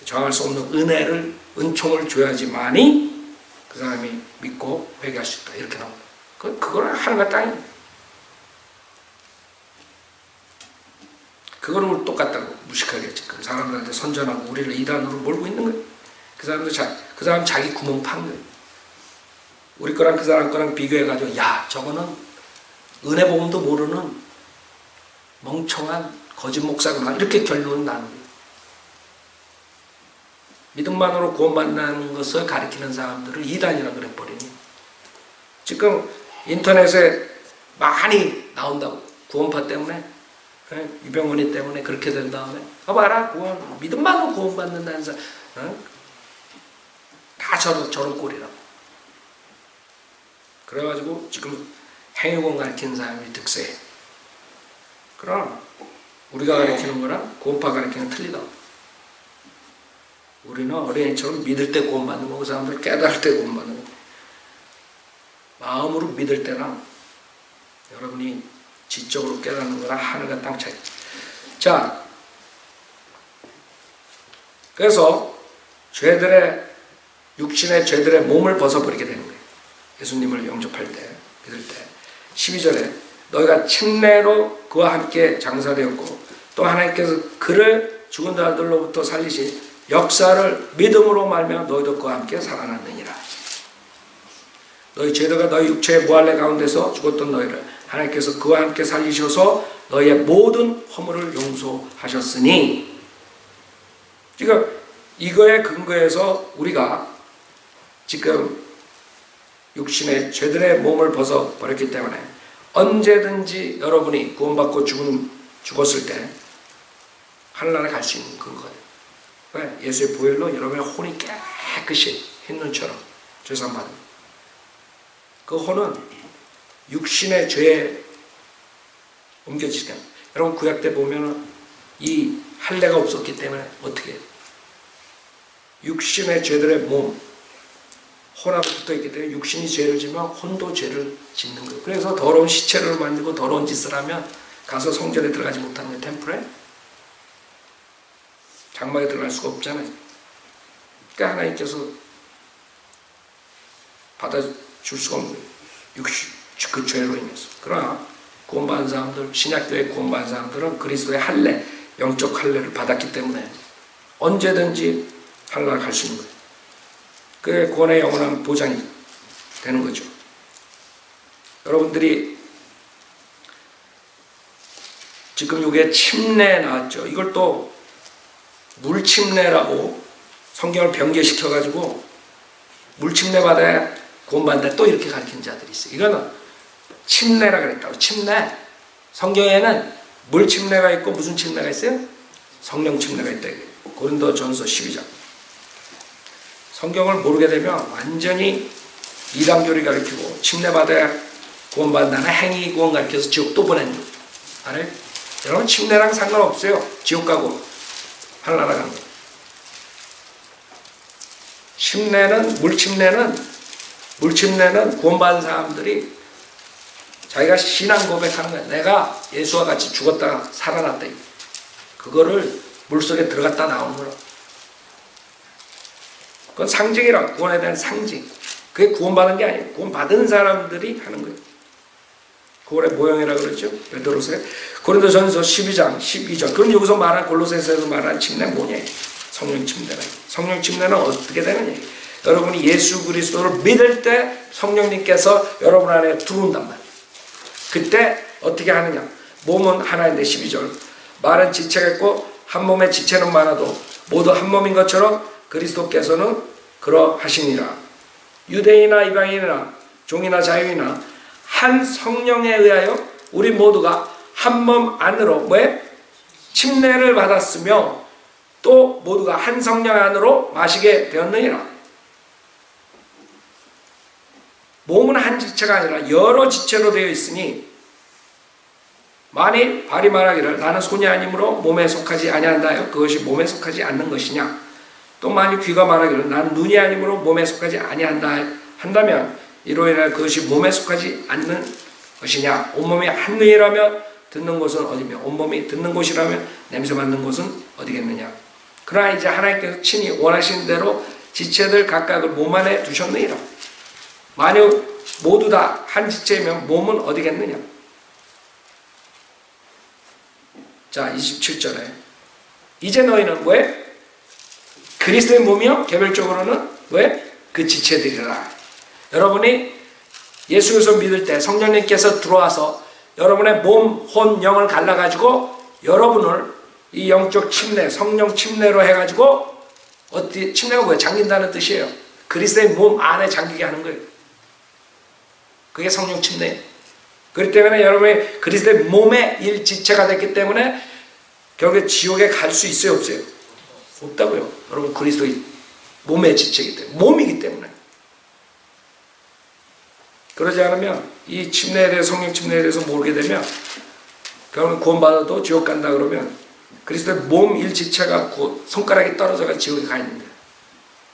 정할 수 없는 은혜를, 은총을 줘야지만이 그 사람이 믿고 회개할 수 있다. 이렇게 나옵니다. 그거는 하늘과 땅이에요. 그거는 우리 똑같다고 무식하게 지금 사람들한테 선전하고 우리를 이단으로 몰고 있는 거예요. 그 사람 자기 구멍 판 거예요. 우리 거랑 그 사람 거랑 비교해가지고 야 저거는 은혜 복음도 모르는 멍청한 거짓 목사구나 이렇게 결론은 나는 거예요. 믿음만으로 구원받는 것을 가리키는 사람들을 이단이라고 그래버리니 지금 인터넷에 많이 나온다고 구원파 때문에 유병원이 때문에 그렇게 된 다음에 봐라 믿음만으로 구원받는다는 사람 다 저런 꼴이라고. 그래가지고 지금 행위구원 가리키는 사람이 득세해. 그러나 우리가 가리키는 거랑 구원파 가리키는 건 틀리다. 우리는 어린이처럼 믿을 때 구원받는 거고 그 사람들 깨달을 때 구원받는 거고 마음으로 믿을 때랑 여러분이 지적으로 깨닫는 거랑 하늘과 땅 차이. 자, 그래서 육신의 죄들의 몸을 벗어버리게 되는 거예요. 예수님을 영접할 때, 믿을 때. 12절에 너희가 침례로 그와 함께 장사되었고 또 하나님께서 그를 죽은 자들로부터 살리신 역사를 믿음으로 말미암아 너희도 그와 함께 살아났느니라. 너희 죄들과 너희 육체의 무할례 가운데서 죽었던 너희를 하나님께서 그와 함께 살리셔서 너희의 모든 허물을 용서하셨으니. 지금 이거에 근거해서 우리가 지금 육신의 죄들의 몸을 벗어버렸기 때문에 언제든지 여러분이 구원받고 죽었을 때 하늘나라에 갈 수 있는 근거예요. 왜? 예수의 보혈로 여러분의 혼이 깨끗이 흰눈처럼 죄사함받은 그 혼은 육신의 죄에 옮겨지게. 여러분 구약 때 보면은 이 할례가 없었기 때문에 어떻게 해요? 육신의 죄들의 몸 혼하고 붙어있기 때문에 육신이 죄를 지면 혼도 죄를 짓는 거예요. 그래서 더러운 시체를 만들고 더러운 짓을 하면 가서 성전에 들어가지 못하는 거예요. 템플에 장막에 들어갈 수가 없잖아요. 그러니까 하나님께서 받아줄 수가 없는 거예요. 그 죄로 인해서. 그러나 구원받은 사람들, 신약교회 구원받은 사람들은 그리스도의 할례, 영적 할례를 받았기 때문에 언제든지 하늘나라 갈 수 있는 거예요. 그게 구원의 영원한 보장이 되는 거죠. 여러분들이 지금 이게 침례 나왔죠. 이걸 또 물침례라고 성경을 변개시켜가지고 물침례 받아야 구원받는다 또 이렇게 가르치는 자들이 있어요. 이거는 침례라 그랬다고. 침례. 성경에는 물침례가 있고 무슨 침례가 있어요? 성령 침례가 있다. 고린도전서 12장. 성경을 모르게 되면 완전히 이단교리 가르치고 침례받아야 구원받는다는 행위 구원 가르쳐서 지옥 또 보내는 거예요. 알아요? 여러분 침례랑 상관없어요. 지옥 가고 하늘나라 가는 거예요. 물침례는 구원받은 사람들이 자기가 신앙 고백하는 거예요. 내가 예수와 같이 죽었다가 살아났다. 그거를 물속에 들어갔다 나오는 거라고. 그건 상징이라고. 구원에 대한 상징. 그게 구원받은 게 아니에요. 구원받은 사람들이 하는 거예요. 구원의 모형이라고 그러죠. 베드로서에. 고린도전서 12장 12절. 그럼 여기서 말한 골로새서에서 말한 침례는 뭐냐? 성령 침례라. 성령 침례는 어떻게 되느냐? 여러분이 예수 그리스도를 믿을 때 성령님께서 여러분 안에 들어온단 말이에요. 그때 어떻게 하느냐? 몸은 하나인데 12절. 말은 지체가 있고 한 몸에 지체는 많아도 모두 한 몸인 것처럼 그리스도께서는 그러하시니라. 유대인이나 이방인이나 종이나 자유이나 한 성령에 의하여 우리 모두가 한 몸 안으로 침례를 받았으며 또 모두가 한 성령 안으로 마시게 되었느니라. 몸은 한 지체가 아니라 여러 지체로 되어 있으니 만일 발이 말하기를 나는 손이 아니므로 몸에 속하지 아니한다. 그것이 몸에 속하지 않는 것이냐. 또 만일 귀가 말하기를 나는 눈이 아니므로 몸에 속하지 아니한다 한다면 이로 인하여 그것이 몸에 속하지 않는 것이냐. 온몸이 한 눈이라면 듣는 곳은 어디며 온몸이 듣는 곳이라면 냄새 맡는 곳은 어디겠느냐. 그러나 이제 하나님께서 친히 원하시는 대로 지체들 각각을 몸 안에 두셨느니라. 만약 모두 다 한 지체이면 몸은 어디겠느냐. 자 27절에 이제 너희는 왜? 그리스도의 몸이요? 개별적으로는 왜? 그 지체들이라. 여러분이 예수 그리스도 믿을 때 성령님께서 들어와서 여러분의 몸, 혼, 영을 갈라가지고 여러분을 이 영적 침례, 성령 침례로 해가지고 어떻게 침례가 뭐예요? 잠긴다는 뜻이에요. 그리스도의 몸 안에 잠기게 하는 거예요. 그게 성령 침례예요. 그렇기 때문에 여러분이 그리스도의 몸의 일지체가 됐기 때문에 결국에 지옥에 갈 수 있어요, 없어요? 없다고요. 여러분 그리스도의 몸의 지체이기 때문에, 몸이기 때문에. 그러지 않으면 이 침례에 대해서, 성령 침례에 대해서 모르게 되면 결국 구원받아도 지옥 간다 그러면 그리스도의 몸 일지체가 손가락이 떨어져가 지옥에 가 있는 거예요.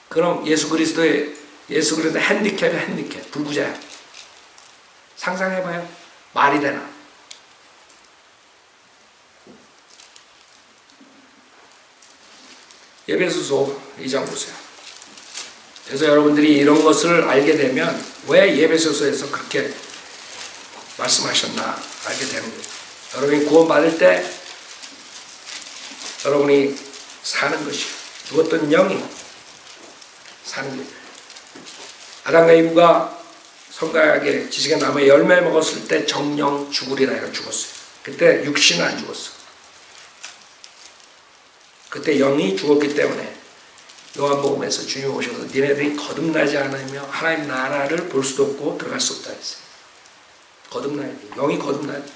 그럼 예수 그리스도의 핸디캡이야, 핸디캡, 불구자야. 상상해봐요. 말이 되나? 에베소서 2장 보세요. 그래서 여러분들이 이런 것을 알게 되면 왜 에베소서에서 그렇게 말씀하셨나 알게 되는 거예요. 여러분이 구원받을 때 여러분이 사는 것이요. 죽었던 영이 사는 거예요. 아담과 이브가 성가하게 지식의 나무에 열매 먹었을 때 정령 죽으리라 해가 죽었어요. 그때 육신은 안 죽었어. 그때 영이 죽었기 때문에 요한복음에서 주님 오셔서 니네들이 거듭나지 않으며 하나님 나라를 볼 수도 없고 들어갈 수 없다 했어요. 거듭나야 돼. 영이 거듭나야 돼.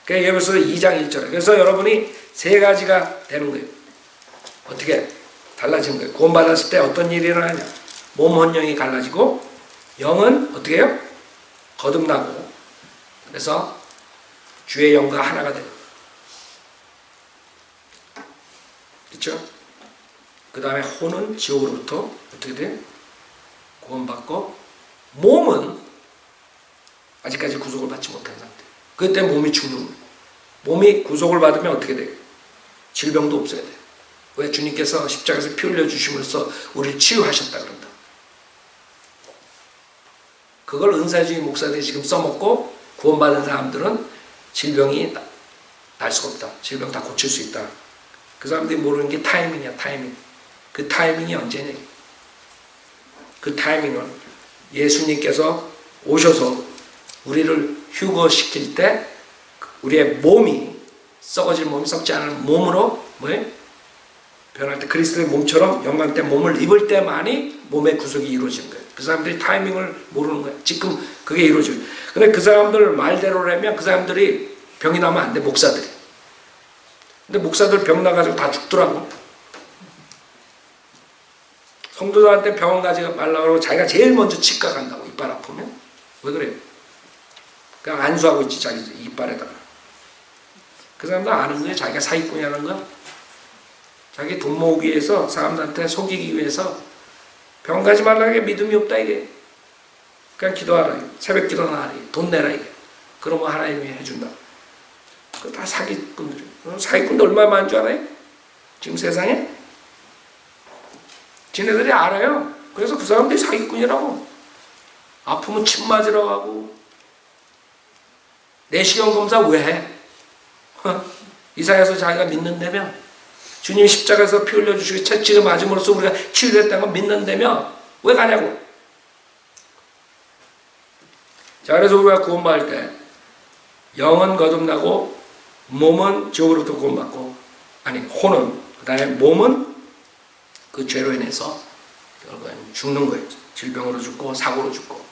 그러니까 에베소서 2장 1절에 그래서 여러분이 세 가지가 되는 거예요. 어떻게 달라지는 거예요. 구원받았을 때 어떤 일이 일어나냐. 몸, 혼령이 갈라지고 영은 어떻게 해요? 거듭나고 그래서 주의 영과 하나가 돼요. 그렇죠? 그 다음에 혼은 지옥으로부터 어떻게 돼요? 구원받고 몸은 아직까지 구속을 받지 못한 상태. 그때 몸이 죽는 거예요. 몸이 구속을 받으면 어떻게 돼요? 질병도 없어야 돼요. 왜? 주님께서 십자가에서 피 흘려 주심으로써 우리를 치유하셨다 그런다. 그걸 은사주의 목사들이 지금 써먹고 구원받은 사람들은 질병이 날 수가 없다. 질병 다 고칠 수 있다. 그 사람들이 모르는 게 타이밍이야, 타이밍. 그 타이밍이 언제냐. 그 타이밍은 예수님께서 오셔서 우리를 휴거시킬 때 우리의 몸이 썩어질 몸이 썩지 않은 몸으로 뭐예요? 변할 때 그리스도의 몸처럼 영광 때 몸을 입을 때만이 몸의 구속이 이루어지는 거예요. 그 사람들이 타이밍을 모르는 거예요. 지금 그게 이루어져요. 근데 그 사람들 말대로라면 그 사람들이 병이 나면 안 돼, 목사들이. 근데 목사들 병 나가지고 다 죽더라고. 성도들한테 병원 가지 말라고 그러고 자기가 제일 먼저 치과 간다고, 이빨 아프면. 왜 그래요? 그냥 안수하고 있지, 자기 이빨에다가. 그 사람들 아는 거예요. 자기가 사기꾼이라는 거. 자기 돈 모으기 위해서, 사람들한테 속이기 위해서 병원 가지 말라게 믿음이 없다 이게. 그냥 기도하라. 새벽 기도나 하라. 돈 내라 이게. 그러면 하나님이 해준다. 그거 다 사기꾼들이에요. 사기꾼도 얼마나 많은 줄 알아요? 지금 세상에? 지네들이 알아요. 그래서 그 사람들이 사기꾼이라고. 아프면 침 맞으러 가고. 내시경 검사 왜 해? 이사야서 자기가 믿는다며? 주님 십자가에서 피 흘려주시고 채찍을 맞음으로써 우리가 치유됐다는 걸 믿는다며? 왜 가냐고? 자, 그래서 우리가 구원받을 때 영은 거듭나고 몸은 지옥으로부터 구원받고, 아니 혼은, 그 다음에 몸은 그 죄로 인해서 결국은 죽는 거예요. 질병으로 죽고 사고로 죽고.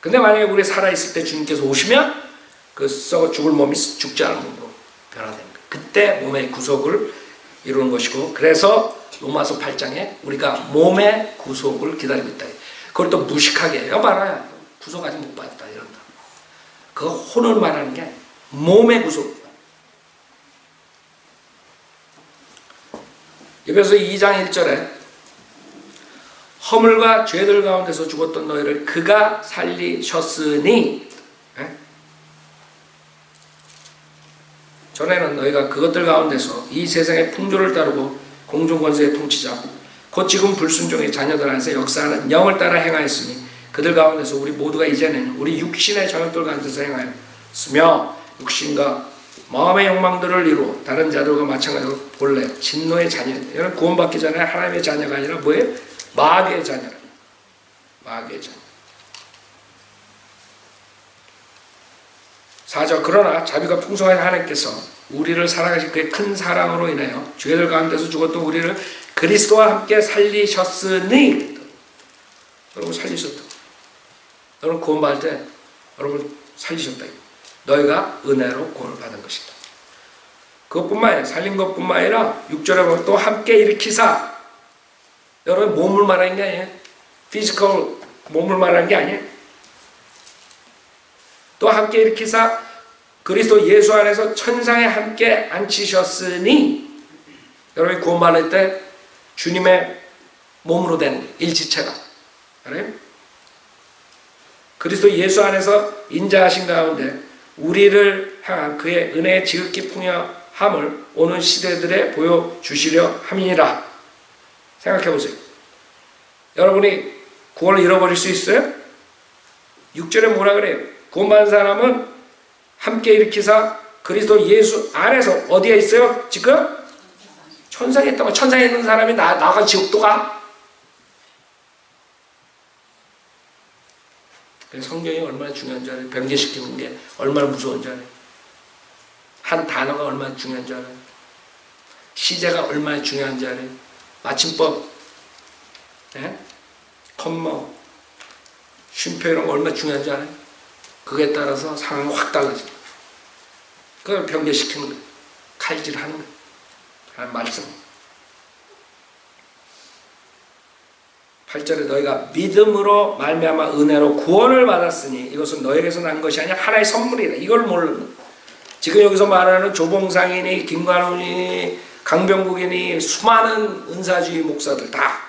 근데 만약에 우리 살아있을 때 주님께서 오시면 그 썩어 죽을 몸이 죽지 않은 몸으로 변화되는 거예요. 그때 몸의 구속을 이루는 것이고, 그래서 로마서 8장에 우리가 몸의 구속을 기다리고 있다. 그걸 또 무식하게 여봐라, 구속 아직 못 받았다 이런다. 그 혼을 말하는 게 몸의 구속. 에베소서 2장 1절에 허물과 죄들 가운데서 죽었던 너희를 그가 살리셨으니, 전에는 너희가 그것들 가운데서 이 세상의 풍조를 따르고 공중권세의 통치자 곧 지금 불순종의 자녀들 안에서 역사하는 영을 따라 행하였으니 그들 가운데서 우리 모두가 이제는 우리 육신의 정욕들 가운데서 행하였으며 육신과 마음의 욕망들을 이루어 다른 자들과 마찬가지로 본래 진노의 자녀. 이런 구원받기 전에 하나님의 자녀가 아니라 뭐예요? 마귀의 자녀라. 마귀의 자녀. 4절 그러나 자비가 풍성하신 하나님께서 우리를 사랑하신 그의 큰 사랑으로 인하여 죄들 가운데서 죽었던 우리를 그리스도와 함께 살리셨으니, 여러분 살리셨다. 여러분 구원받을 때 여러분 살리셨다. 너희가 은혜로 구원을 받은 것이다. 그것뿐만 아니라, 살린 것뿐만 아니라 6절에 보면 또 함께 일으키사, 여러분 몸을 말하는 게 아니에요. 피지컬 몸을 말하는 게 아니에요. 또 함께 일으키사 그리스도 예수 안에서 천상에 함께 앉히셨으니, 여러분이 구원받을 때 주님의 몸으로 된 일지체가, 알아요? 그리스도 예수 안에서 인자하신 가운데 우리를 향한 그의 은혜의 지극히 풍요함을 오는 시대들에 보여주시려 함이니라. 생각해 보세요. 여러분이 구원을 잃어버릴 수 있어요? 6절에 뭐라 그래요? 구원받은 사람은 함께 일으키사 그리스도 예수 안에서 어디에 있어요? 지금? 천상에 있다고. 천상에 있는 사람이 나가 지옥도 가? 성경이 얼마나 중요한 줄 알아요? 변개시키는 게 얼마나 무서운 줄 알아요? 한 단어가 얼마나 중요한 줄 알아요? 시제가 얼마나 중요한 줄 알아요? 마침법, 네? 컴마, 쉼표 이런 거 얼마나 중요한 줄 알아요? 그에 따라서 상황이 확 달라집니다. 그걸 변개시키는 거예요. 칼질하는 거예요. 하나님 말씀. 8절에 너희가 믿음으로 말미암아 은혜로 구원을 받았으니 이것은 너희에게서 난 것이 아니라 하나의 선물이라. 이걸 모르는, 지금 여기서 말하는 조봉상이니 김관훈이니 강병국이니 수많은 은사주의 목사들 다,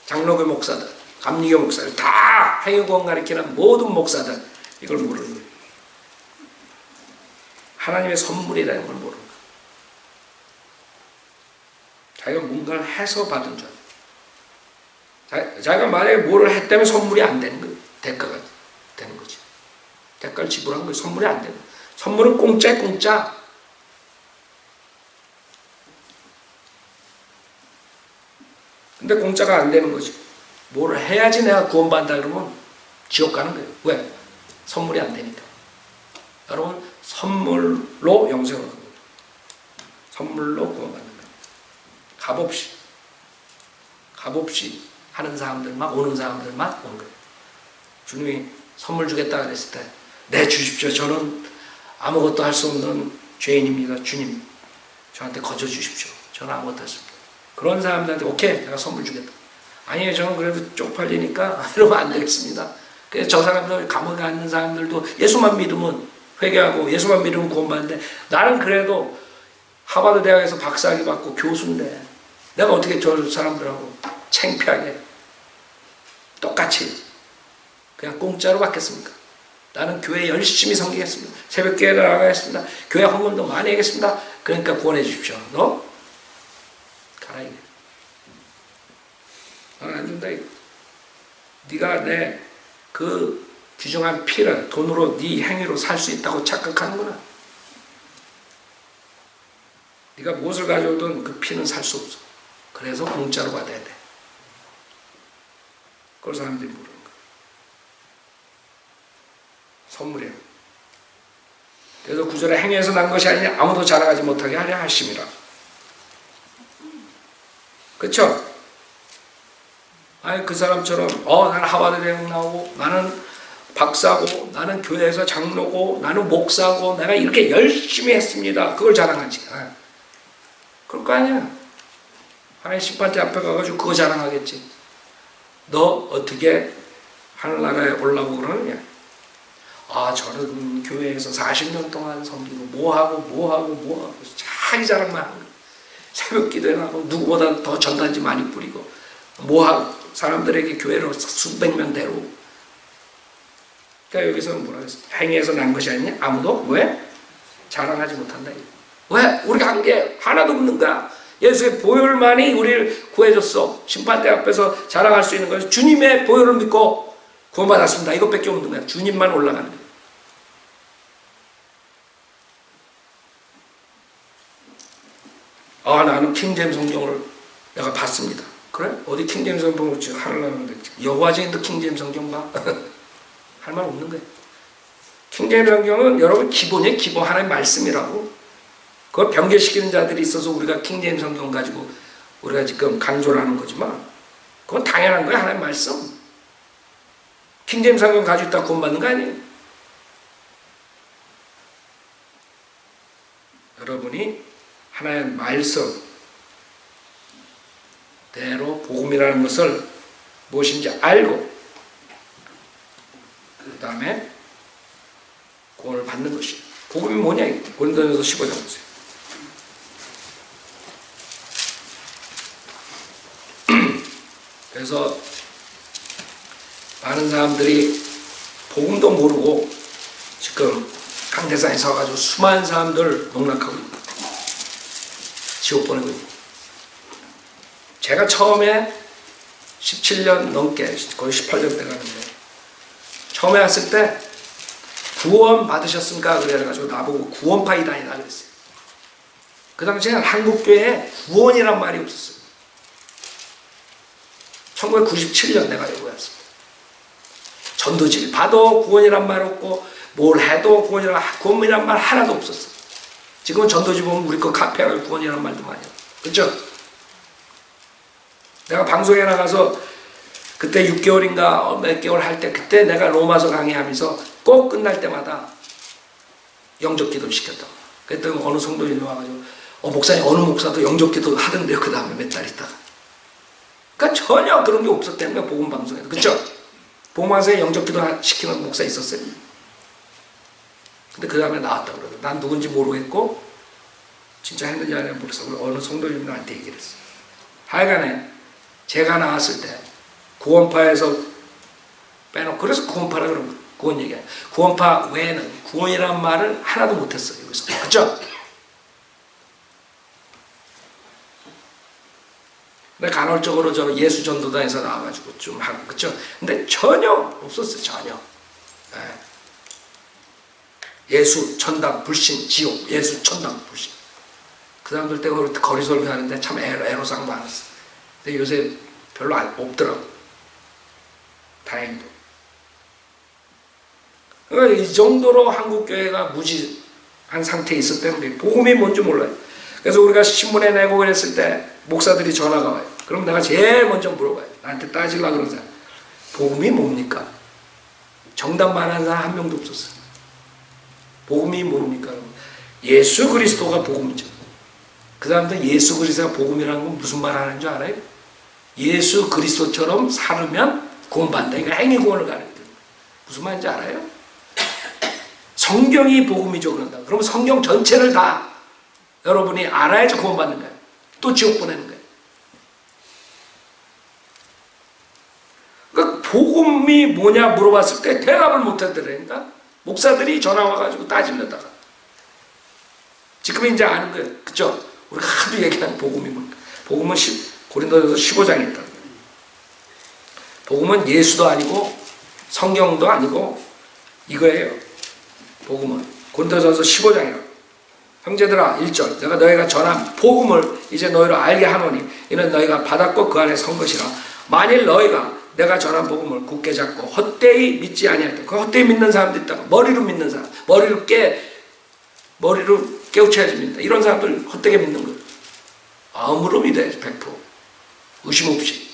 장로교 목사들, 감리교 목사들 다, 행위구원 가리키는 모든 목사들 이걸 모르는 거예요. 하나님의 선물이라는 걸 모르는 거예요. 자기가 뭔가를 해서 받은 줄 알아요. 자기가 만약에 뭐를 했다면 선물이 안 되는 거예요. 대가가 되는 거지. 대가를 지불한 거예요. 선물이 안 되는 거예요. 선물은 공짜에 공짜. 근데 공짜가 안 되는 거지. 뭐를 해야지 내가 구원받는다 그러면 지옥 가는 거예요. 왜? 선물이 안 되니까. 여러분 선물로 영생을 얻는 거예요. 선물로 구원받는 거예요. 값없이 하는 사람들만, 오는 사람들만 오는 거예요. 주님이 선물 주겠다 그랬을 때, 네 주십시오. 저는 아무것도 할 수 없는 죄인입니다. 주님 저한테 거저 주십시오. 저는 아무것도 했습니다. 그런 사람들한테 오케이 내가 선물 주겠다. 아니에요 저는 그래도 쪽팔리니까 이러면 안 되겠습니다. 그래서 저 사람들 감옥에 앉는 사람들도 예수만 믿으면 회개하고 예수만 믿으면 구원받는데, 나는 그래도 하버드 대학에서 박사학위 받고 교수인데 내가 어떻게 저 사람들하고 창피하게 똑같이 그냥 공짜로 받겠습니까? 나는 교회 열심히 섬기겠습니다. 새벽교회를 나가겠습니다. 교회 헌금도 많이 하겠습니다. 그러니까 구원해 주십시오. 너 가라 이게. 안 준다 이거. 네가 내 그 귀중한 피를 돈으로 네 행위로 살 수 있다고 착각하는구나. 네가 무엇을 가져오든 그 피는 살 수 없어. 그래서 공짜로 받아야 돼. 그걸 사람들이 모르는 거야. 선물이에요. 그래서 9절에 행위에서 난 것이 아니냐 아무도 자랑하지 못하게 하려 하심이라. 그렇죠? 아니 그 사람처럼 나는 하버드 대학 나오고 나는 박사고 나는 교회에서 장로고 나는 목사고 내가 이렇게 열심히 했습니다. 그걸 자랑하지. 그럴 거 아니야. 하나님 심판대 앞에 가가지고 그거 자랑하겠지. 너 어떻게 하늘나라에 올라오고 그러느냐. 저는 교회에서 40년 동안 섬기고 뭐하고 자기 자랑만 하는 거야. 새벽 기도에 나가고 누구보다 더 전단지 많이 뿌리고 뭐하고 사람들에게 교회로 수백 명 데려오고. 그러니까 여기서는 뭐라 그랬어? 행위에서 난 것이 아니냐? 아무도 왜? 자랑하지 못한다. 왜? 우리가 한 게 하나도 없는 거야. 예수의 보혈만이 우리를 구해줬어. 심판대 앞에서 자랑할 수 있는 것은 주님의 보혈을 믿고 구원받았습니다. 이것밖에 없는 거야. 주님만 올라가는 거야. 나는 킹제임스 성경을 내가 봤습니다. 그래? 어디 킹제임스 성경을 지금 하려는데 여호와 증인도 킹제임스 성경 봐? 할 말 없는 거예요. 킹제임스 성경은 여러분 기본이에요. 기본 하나의 말씀이라고. 그걸 변개시키는 자들이 있어서 우리가 킹제임 성경 가지고 우리가 지금 강조를 하는 거지만 그건 당연한 거야. 하나님 말씀. 킹제임 성경 가지고 있다가 구원받는 거 아니에요. 여러분이 하나의 말씀대로 복음이라는 것을 무엇인지 알고 그 다음에 구원을 받는 것이에요. 복음이 뭐냐? 고린도전서 15장 보세요. 그래서 많은 사람들이 복음도 모르고 지금 강대상에 서가지고 수많은 사람들 농락하고 있다. 지옥 보내고 있다. 제가 처음에 17년 넘게 거의 18년 돼 가는데 처음에 왔을 때 구원 받으셨습니까? 그래가지고 나보고 구원파이 다니다 그랬어요. 그 당시에는 한국교회에 구원이란 말이 없었어요. 1997년 내가 여기 왔습니다. 전도지를 봐도 구원이란 말 없고 뭘 해도 구원이란 말 하나도 없었어. 지금은 전도지 보면 우리 거 카페가 구원이란 말도 많이 해요. 그렇죠? 내가 방송에 나가서 그때 6개월인가 몇 개월 할 때 그때 내가 로마서 강의하면서 꼭 끝날 때마다 영접 기도를 시켰다. 그랬더니 어느 성도님이 와가지고 목사님 어느 목사도 영접 기도 하던데요. 그 다음에 몇 달 있다가. 그러니까 전혀 그런 게 없었기 때문에 복음방송에도. 그렇죠? 복음방송에 영접 기도 시키는 목사 있었어요. 근데 그 다음에 나왔다고 그러더라고요. 난 누군지 모르겠고 진짜 했는지 안 했는지 모르겠어. 어느 성도님이 나한테 얘기를 했어요. 하여간에 제가 나왔을 때 구원파에서 빼놓고 그래서 구원파라 그런 거예요. 구원 얘기해요. 구원파 외에는 구원이라는 말을 하나도 못했어요. 여기서. 그렇죠? 근데 간헐적으로 저 예수 전도단에서 나와가지고 좀 하고 그렇죠? 근데 전혀 없었어요. 전혀. 네. 예수 천당 불신 지옥 예수 천당 불신 그 사람들 때문에 거리 설교하는데 참 애로사항 많았어. 근데 요새 별로 없더라고. 다행히도. 그러니까 이 정도로 한국교회가 무지한 상태에 있었기 때문에 복음이 뭔지 몰라요. 그래서 우리가 신문에 내고 그랬을 때 목사들이 전화가 와요. 그럼 내가 제일 먼저 물어봐요. 나한테 따지려고 그러는 사람. 복음이 뭡니까? 정답 말하는 사람 한 명도 없었어요. 복음이 뭡니까? 예수 그리스도가 복음이죠. 그 사람들 예수 그리스도가 복음이라는 건 무슨 말 하는 줄 알아요? 예수 그리스도처럼 살으면 구원받는다. 이거 행위 구원을 가르쳐요. 무슨 말인지 알아요? 성경이 복음이죠. 그런다. 그럼 성경 전체를 다 여러분이 알아야지 구원받는 거예요. 또 지옥 보내는 거예요. 그러니까 복음이 뭐냐 물어봤을 때 대답을 못 하더라니까. 목사들이 전화 와가지고 따지려다가 지금 이제 아는 거예요. 그죠? 우리가 하도 얘기하는 복음이 뭔가. 복음은 고린도전서 15장에 있다. 복음은 예수도 아니고 성경도 아니고 이거예요. 복음은 고린도전서 15장이라고. 형제들아 1절 내가 너희가 전한 복음을 이제 너희로 알게 하노니 이는 너희가 받았고 그 안에 선 것이라. 만일 너희가 내가 전한 복음을 굳게 잡고 헛되이 믿지 아니하였다. 그 헛되이 믿는 사람도 있다가 머리로 믿는 사람, 머리로 깨우쳐야지 믿는다. 이런 사람들 헛되게 믿는 거예요. 마음으로 믿어야지 100%. 의심 없이.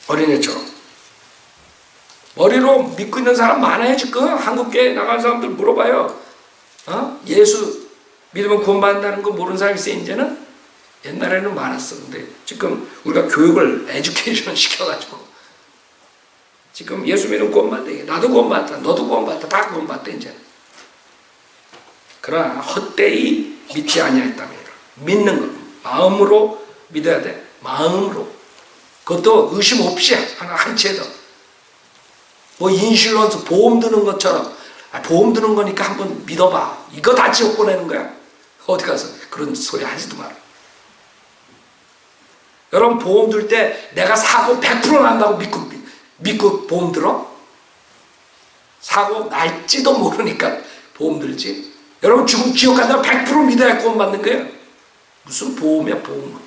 어린애처럼. 머리로 믿고 있는 사람 많아요 지금. 한국교회 나가는 사람들 물어봐요. 예수 믿으면 구원받는다는 거 모르는 사람이 있어요 이제는? 옛날에는 많았어. 근데 지금 우리가 교육을 에듀케이션 시켜가지고 지금 예수 믿으면 구원받다. 나도 구원받다. 너도 구원받다. 다 구원받다 이제. 그러나 헛되이 믿지 아니하였다면 믿는 것. 마음으로 믿어야 돼. 마음으로. 그것도 의심 없이 한 채 더. 뭐 인슐런스 보험 드는 것처럼 보험 드는 거니까 한번 믿어봐. 이거 다 지옥 보내는 거야. 어디 가서 그런 소리 하지도 마라. 여러분 보험 들 때 내가 사고 100% 난다고 믿고 보험 들어? 사고 날지도 모르니까 보험 들지. 여러분 죽으면 지옥 간다고 100% 믿어야 구원 받는 거예요. 무슨 보험이야 보험.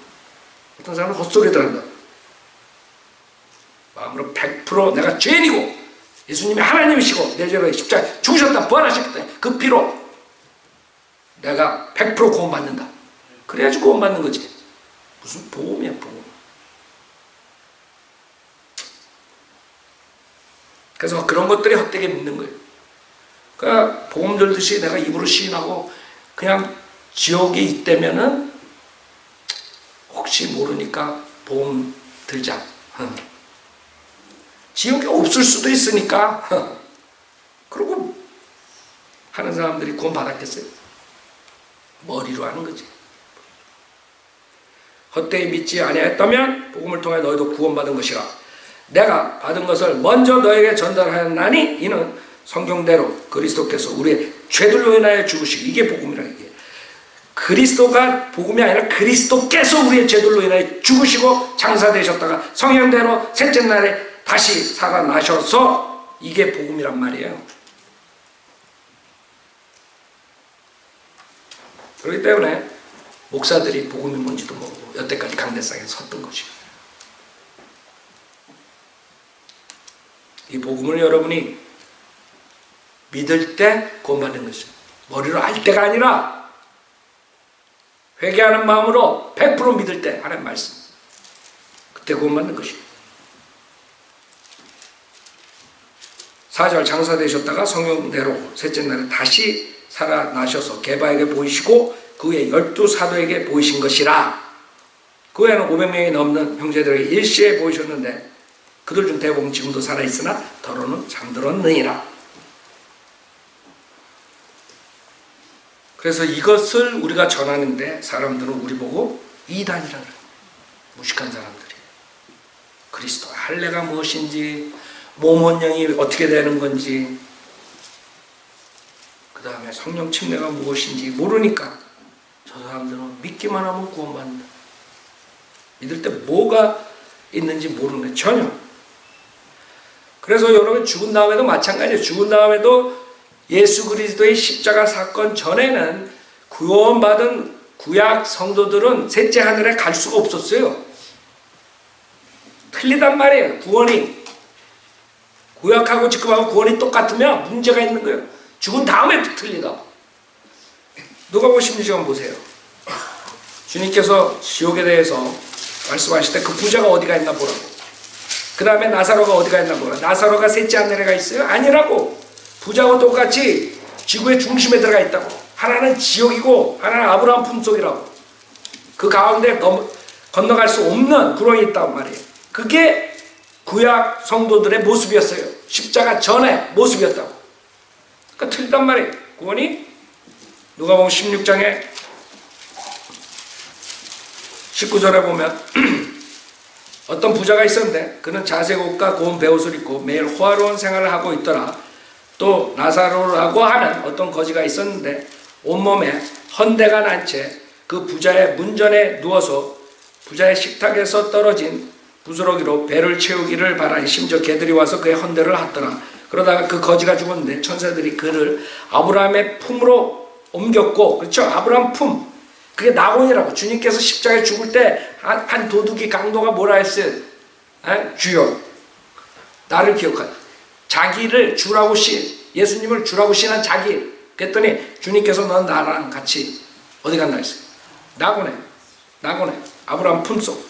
어떤 사람은 헛소리들 한다. 마음으로 100% 내가 죄인이고 예수님이 하나님이시고 내 죄로 십자가에 죽으셨다 부활하셨다 그 피로 내가 100% 구원받는다. 그래야지 구원받는 거지. 무슨 복음이야, 복음. 그래서 그런 것들이 헛되게 믿는 거예요. 그러니까 복음 들듯이 내가 입으로 시인하고 그냥 지옥이 있다면은 혹시 모르니까 복음 들자. 지옥이 없을 수도 있으니까 그러고 하는 사람들이 구원 받았겠어요? 머리로 하는 거지. 헛되이 믿지 아니하였다면 복음을 통해 너희도 구원받은 것이라. 내가 받은 것을 먼저 너에게 전달하였나니 이는 성경대로 그리스도께서 우리의 죄들로 인하여 죽으시기. 이게 복음이라. 이게 그리스도가 복음이 아니라 그리스도께서 우리의 죄들로 인하여 죽으시고 장사되셨다가 성경대로 셋째 날에 다시 살아나셔서, 이게 복음이란 말이에요. 그렇기 때문에 목사들이 복음이 뭔지도 모르고 여태까지 강대상에 섰던 것이에요. 이 복음을 여러분이 믿을 때 구원받는 것이죠. 머리로 알 때가 아니라 회개하는 마음으로 100% 믿을 때 하나님 말씀, 그때 구원받는 것이에요. 4절 장사되셨다가 성령대로 셋째 날에 다시 살아나셔서 게바에게 보이시고 그 후에 12사도에게 보이신 것이라. 그 후에는 500명이 넘는 형제들에게 일시에 보이셨는데 그들 중 대부분 지금도 살아있으나 더러는 잠들었느니라. 그래서 이것을 우리가 전하는데 사람들은 우리 보고 이단이라 그래요. 무식한 사람들이. 그리스도 할례가 무엇인지, 모몬령이 어떻게 되는 건지, 그 다음에 성령 침례가 무엇인지 모르니까 저 사람들은 믿기만 하면 구원받는다. 믿을 때 뭐가 있는지 모르는 거예요. 전혀. 그래서 여러분 죽은 다음에도 마찬가지예요. 죽은 다음에도 예수 그리스도의 십자가 사건 전에는 구원받은 구약 성도들은 셋째 하늘에 갈 수가 없었어요. 틀리단 말이에요. 구원이. 구약하고 지금하고 구원이 똑같으면 문제가 있는 거예요. 죽은 다음에 틀리다고. 누가복음 16장 보세요. 주님께서 지옥에 대해서 말씀하실 때 그 부자가 어디가 있나 보라고. 그 다음에 나사로가 어디가 있나 보라. 나사로가 셋째 하늘에 가 있어요? 아니라고. 부자와 똑같이 지구의 중심에 들어가 있다고. 하나는 지옥이고 하나는 아브라함 품속이라고. 그 가운데 건너갈 수 없는 구렁이 있단 말이에요. 그게 구약 성도들의 모습이었어요. 십자가 전의 모습이었다고. 그러니까 틀리단 말이에요. 구원이 누가복음 16장에 19절에 보면 어떤 부자가 있었는데 그는 자색 옷과 고운 베옷을 입고 매일 호화로운 생활을 하고 있더라. 또 나사로라고 하는 어떤 거지가 있었는데 온몸에 헌대가 난 채 그 부자의 문전에 누워서 부자의 식탁에서 떨어진 부스러기로 배를 채우기를 바라니 심지어 개들이 와서 그의 헌대를 핫더라. 그러다가 그 거지가 죽었는데 천사들이 그를 아브라함의 품으로 옮겼고, 그렇죠? 아브라함 품. 그게 낙원이라고. 주님께서 십자가에 죽을 때 한 도둑이 강도가 뭐라 했어요? 주여, 나를 기억하라. 자기를 주라고 예수님을 주라고 신한 자기. 그랬더니 주님께서 넌 나랑 같이 어디 간다 했어요? 낙원에 아브라함 품속.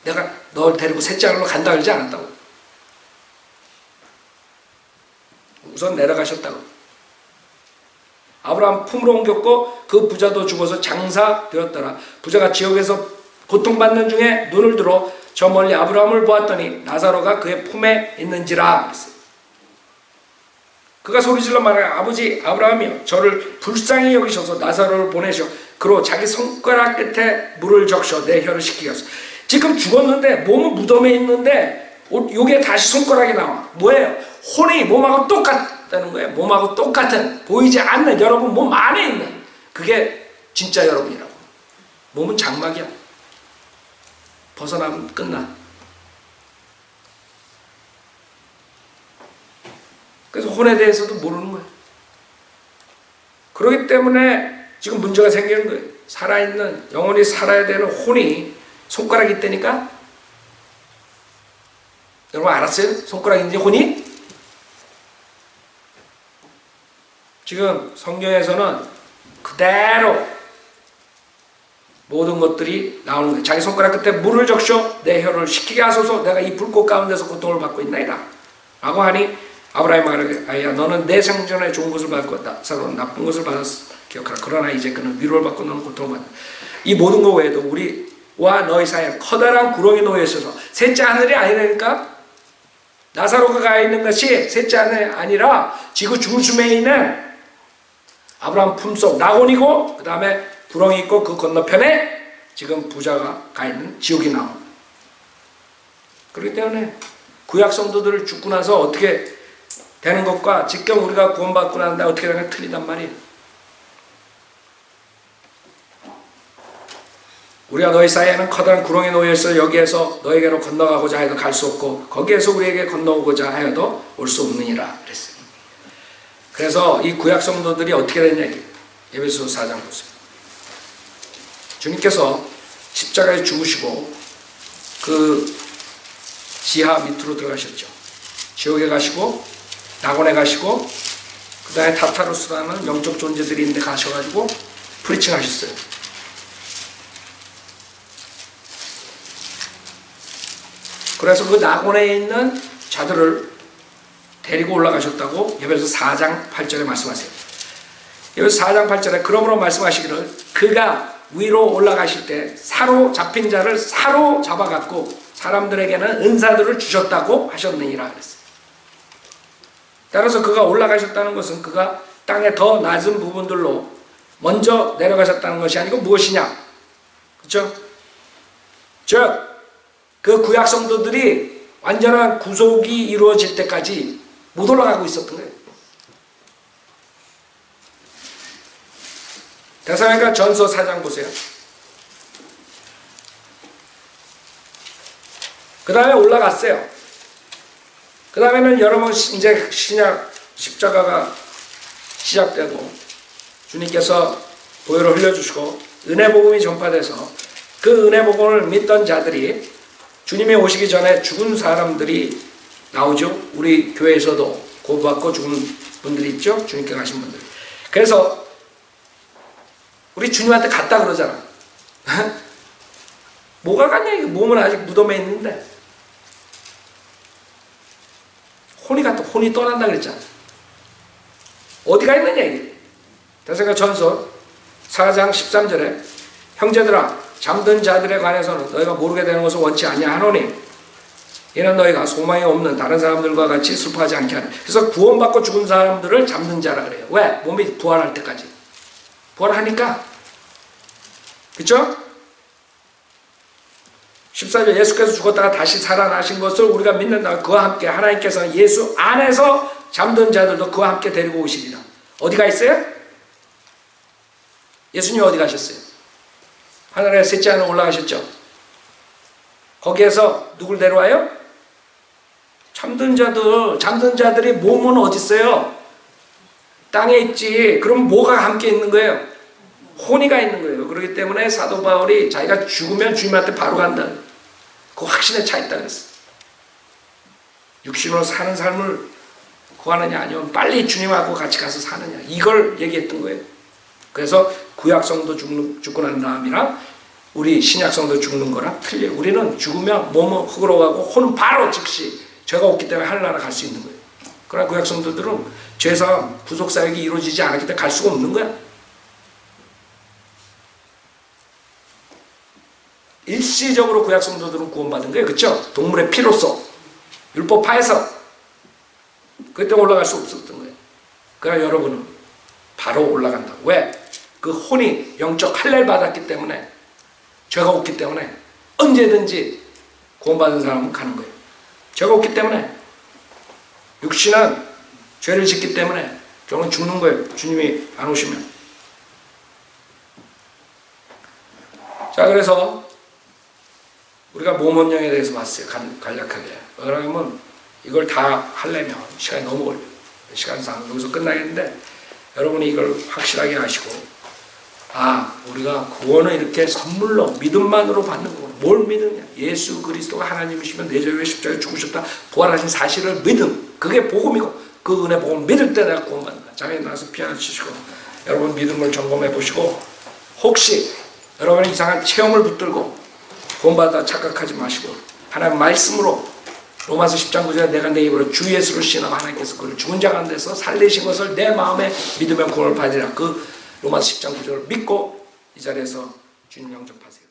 내가 널 데리고 셋째 하늘로 간다 그러지 않았다고. 우선 내려가셨다고. 아브라함 품으로 옮겼고 그 부자도 죽어서 장사되었더라. 부자가 지옥에서 고통받는 중에 눈을 들어 저 멀리 아브라함을 보았더니 나사로가 그의 품에 있는지라 했어요. 그가 소리질러 말하여 아버지 아브라함이여, 저를 불쌍히 여기셔서 나사로를 보내셔 그로 자기 손가락 끝에 물을 적셔 내 혀를 식히게 하소서. 지금 죽었는데 몸은 무덤에 있는데 요게 다시 손가락이 나와. 뭐예요? 혼이 몸하고 똑같다는 거예요. 몸하고 똑같은, 보이지 않는 여러분 몸 안에 있는 그게 진짜 여러분이라고. 몸은 장막이야. 벗어나면 끝나. 그래서 혼에 대해서도 모르는 거예요. 그렇기 때문에 지금 문제가 생기는 거예요. 살아있는, 영원히 살아야 되는 혼이 손가락이 있다니까? 여러분 알았어요? 손가락이 있는지 혼이? 지금 성경에서는 그대로 모든 것들이 나오는 거예요. 자기 손가락 끝에 물을 적셔 내 혀를 식히게 하소서. 내가 이 불꽃 가운데서 고통을 받고 있나이다 라고 하니 아브라함이 말하기를 아야 너는 내 생전에 좋은 것을 받고 나사로는 나쁜 것을 받았어 기억하라. 그러나 이제 그는 위로를 받고 너는 고통을 받는다. 이 모든 것 외에도 우리와 너희 사이에 커다란 구렁이 놓여 있어서 셋째 하늘이 아니라니까. 나사로가 가 있는 것이 셋째 하늘이 아니라 지구 중심에 있는 아브라함 품속 나혼이고 그 다음에 구렁이 있고 그 건너편에 지금 부자가 가 있는 지옥이 나옵니다. 그렇기 때문에 구약 성도들을 죽고 나서 어떻게 되는 것과 직경 우리가 구원받고 나는데 어떻게 되는 게 틀리단 말이에요. 우리가 너희 사이에는 커다란 구렁이 놓여있어 여기에서 너에게로 건너가고자 해도 갈 수 없고 거기에서 우리에게 건너오고자 하여도 올 수 없느니라 그랬어요. 그래서 이 구약 성도들이 어떻게 됐냐. 에베소서 4장 보세요. 주님께서 십자가에 죽으시고 그 지하 밑으로 들어가셨죠. 지옥에 가시고 낙원에 가시고 그 다음에 타타루스라는 영적 존재들이 있는데 가셔가지고 프리칭 하셨어요. 그래서 그 낙원에 있는 자들을 데리고 올라가셨다고 에베소서 4장 8절에 말씀하세요. 에베소서 4장 8절에 그러므로 말씀하시기를 그가 위로 올라가실 때 사로잡힌 자를 사로잡아갖고 사람들에게는 은사들을 주셨다고 하셨느니라 그랬어요. 따라서 그가 올라가셨다는 것은 그가 땅의 더 낮은 부분들로 먼저 내려가셨다는 것이 아니고 무엇이냐. 그렇죠? 즉 그 구약 성도들이 완전한 구속이 이루어질 때까지 못 올라가고 있었던 거예요. 데살로니가 전서 4장 보세요. 그 다음에 올라갔어요. 그 다음에는 여러분 이제 신약 십자가가 시작되고 주님께서 보혈을 흘려주시고 은혜 복음이 전파돼서 그 은혜 복음을 믿던 자들이 주님이 오시기 전에 죽은 사람들이 나오죠. 우리 교회에서도 고부받고 죽은 분들이 있죠. 주님께 가신 분들. 그래서 우리 주님한테 갔다 그러잖아. 뭐가 갔냐. 몸은 아직 무덤에 있는데 혼이 떠난다 그랬잖아. 어디가 있느냐 이게. 데살로니가 전서 4장 13절에 형제들아 잠든 자들에 관해서는 너희가 모르게 되는 것을 원치 아니하노니 이는 너희가 소망이 없는 다른 사람들과 같이 슬퍼하지 않게 하는. 그래서 구원받고 죽은 사람들을 잠든 자라 그래요. 왜? 몸이 부활할 때까지. 부활하니까. 그렇죠? 14절 예수께서 죽었다가 다시 살아나신 것을 우리가 믿는다. 그와 함께 하나님께서는 예수 안에서 잠든 자들도 그와 함께 데리고 오시리라. 어디가 있어요? 예수님 어디 가셨어요? 하늘에 셋째 하늘 올라가셨죠. 거기에서 누굴 데려와요? 잠든 자들이 몸은 어디 있어요? 땅에 있지. 그럼 뭐가 함께 있는 거예요? 혼이가 있는 거예요. 그렇기 때문에 사도 바울이 자기가 죽으면 주님한테 바로 간다. 그 확신에 차 있다 그랬어. 육신으로 사는 삶을 구하느냐 아니면 빨리 주님하고 같이 가서 사느냐 이걸 얘기했던 거예요. 그래서 구약성도 죽고 난 다음이랑 우리 신약성도 죽는 거랑 틀려요. 우리는 죽으면 몸은 흙으로 가고 혼은 바로 즉시 죄가 없기 때문에 하늘나라 갈 수 있는 거예요. 그러나 구약성도들은 죄사함, 구속사역이 이루어지지 않았기 때문에 갈 수가 없는 거야. 일시적으로 구약성도들은 구원받은 거예요. 그렇죠? 동물의 피로써 율법하에서 그때 올라갈 수 없었던 거예요. 그러나 여러분은 바로 올라간다. 왜? 그 혼이 영적 할례를 받았기 때문에 죄가 없기 때문에 언제든지 구원받은 사람은 가는 거예요. 죄가 없기 때문에 육신은 죄를 짓기 때문에 결국은 죽는 거예요. 주님이 안 오시면. 자, 그래서 우리가 몸원령에 대해서 봤어요. 간략하게. 그러면 이걸 다 하려면 시간이 너무 걸려요. 시간상 여기서 끝나겠는데 여러분이 이걸 확실하게 아시고 우리가 구원을 이렇게 선물로 믿음만으로 받는 거구나. 뭘 믿느냐? 예수 그리스도가 하나님이시면 내 죄 위에 십자가에 죽으셨다 부활하신 사실을 믿음. 그게 복음이고 그 은혜 복음 믿을 때 내가 구원받는다. 자기에 나서 피아노 치시고 여러분 믿음을 점검해 보시고 혹시 여러분의 이상한 체험을 붙들고 구원받아 착각하지 마시고 하나님 말씀으로 로마서 10장 9절에 내가 내 입으로 주 예수를 신하고 하나님께서 그를 죽은 자 가운데서 살리신 것을 내 마음에 믿으면 구원을 받으리라. 그 로마서 10장 9절을 믿고 이 자리에서 주님 영접하세요.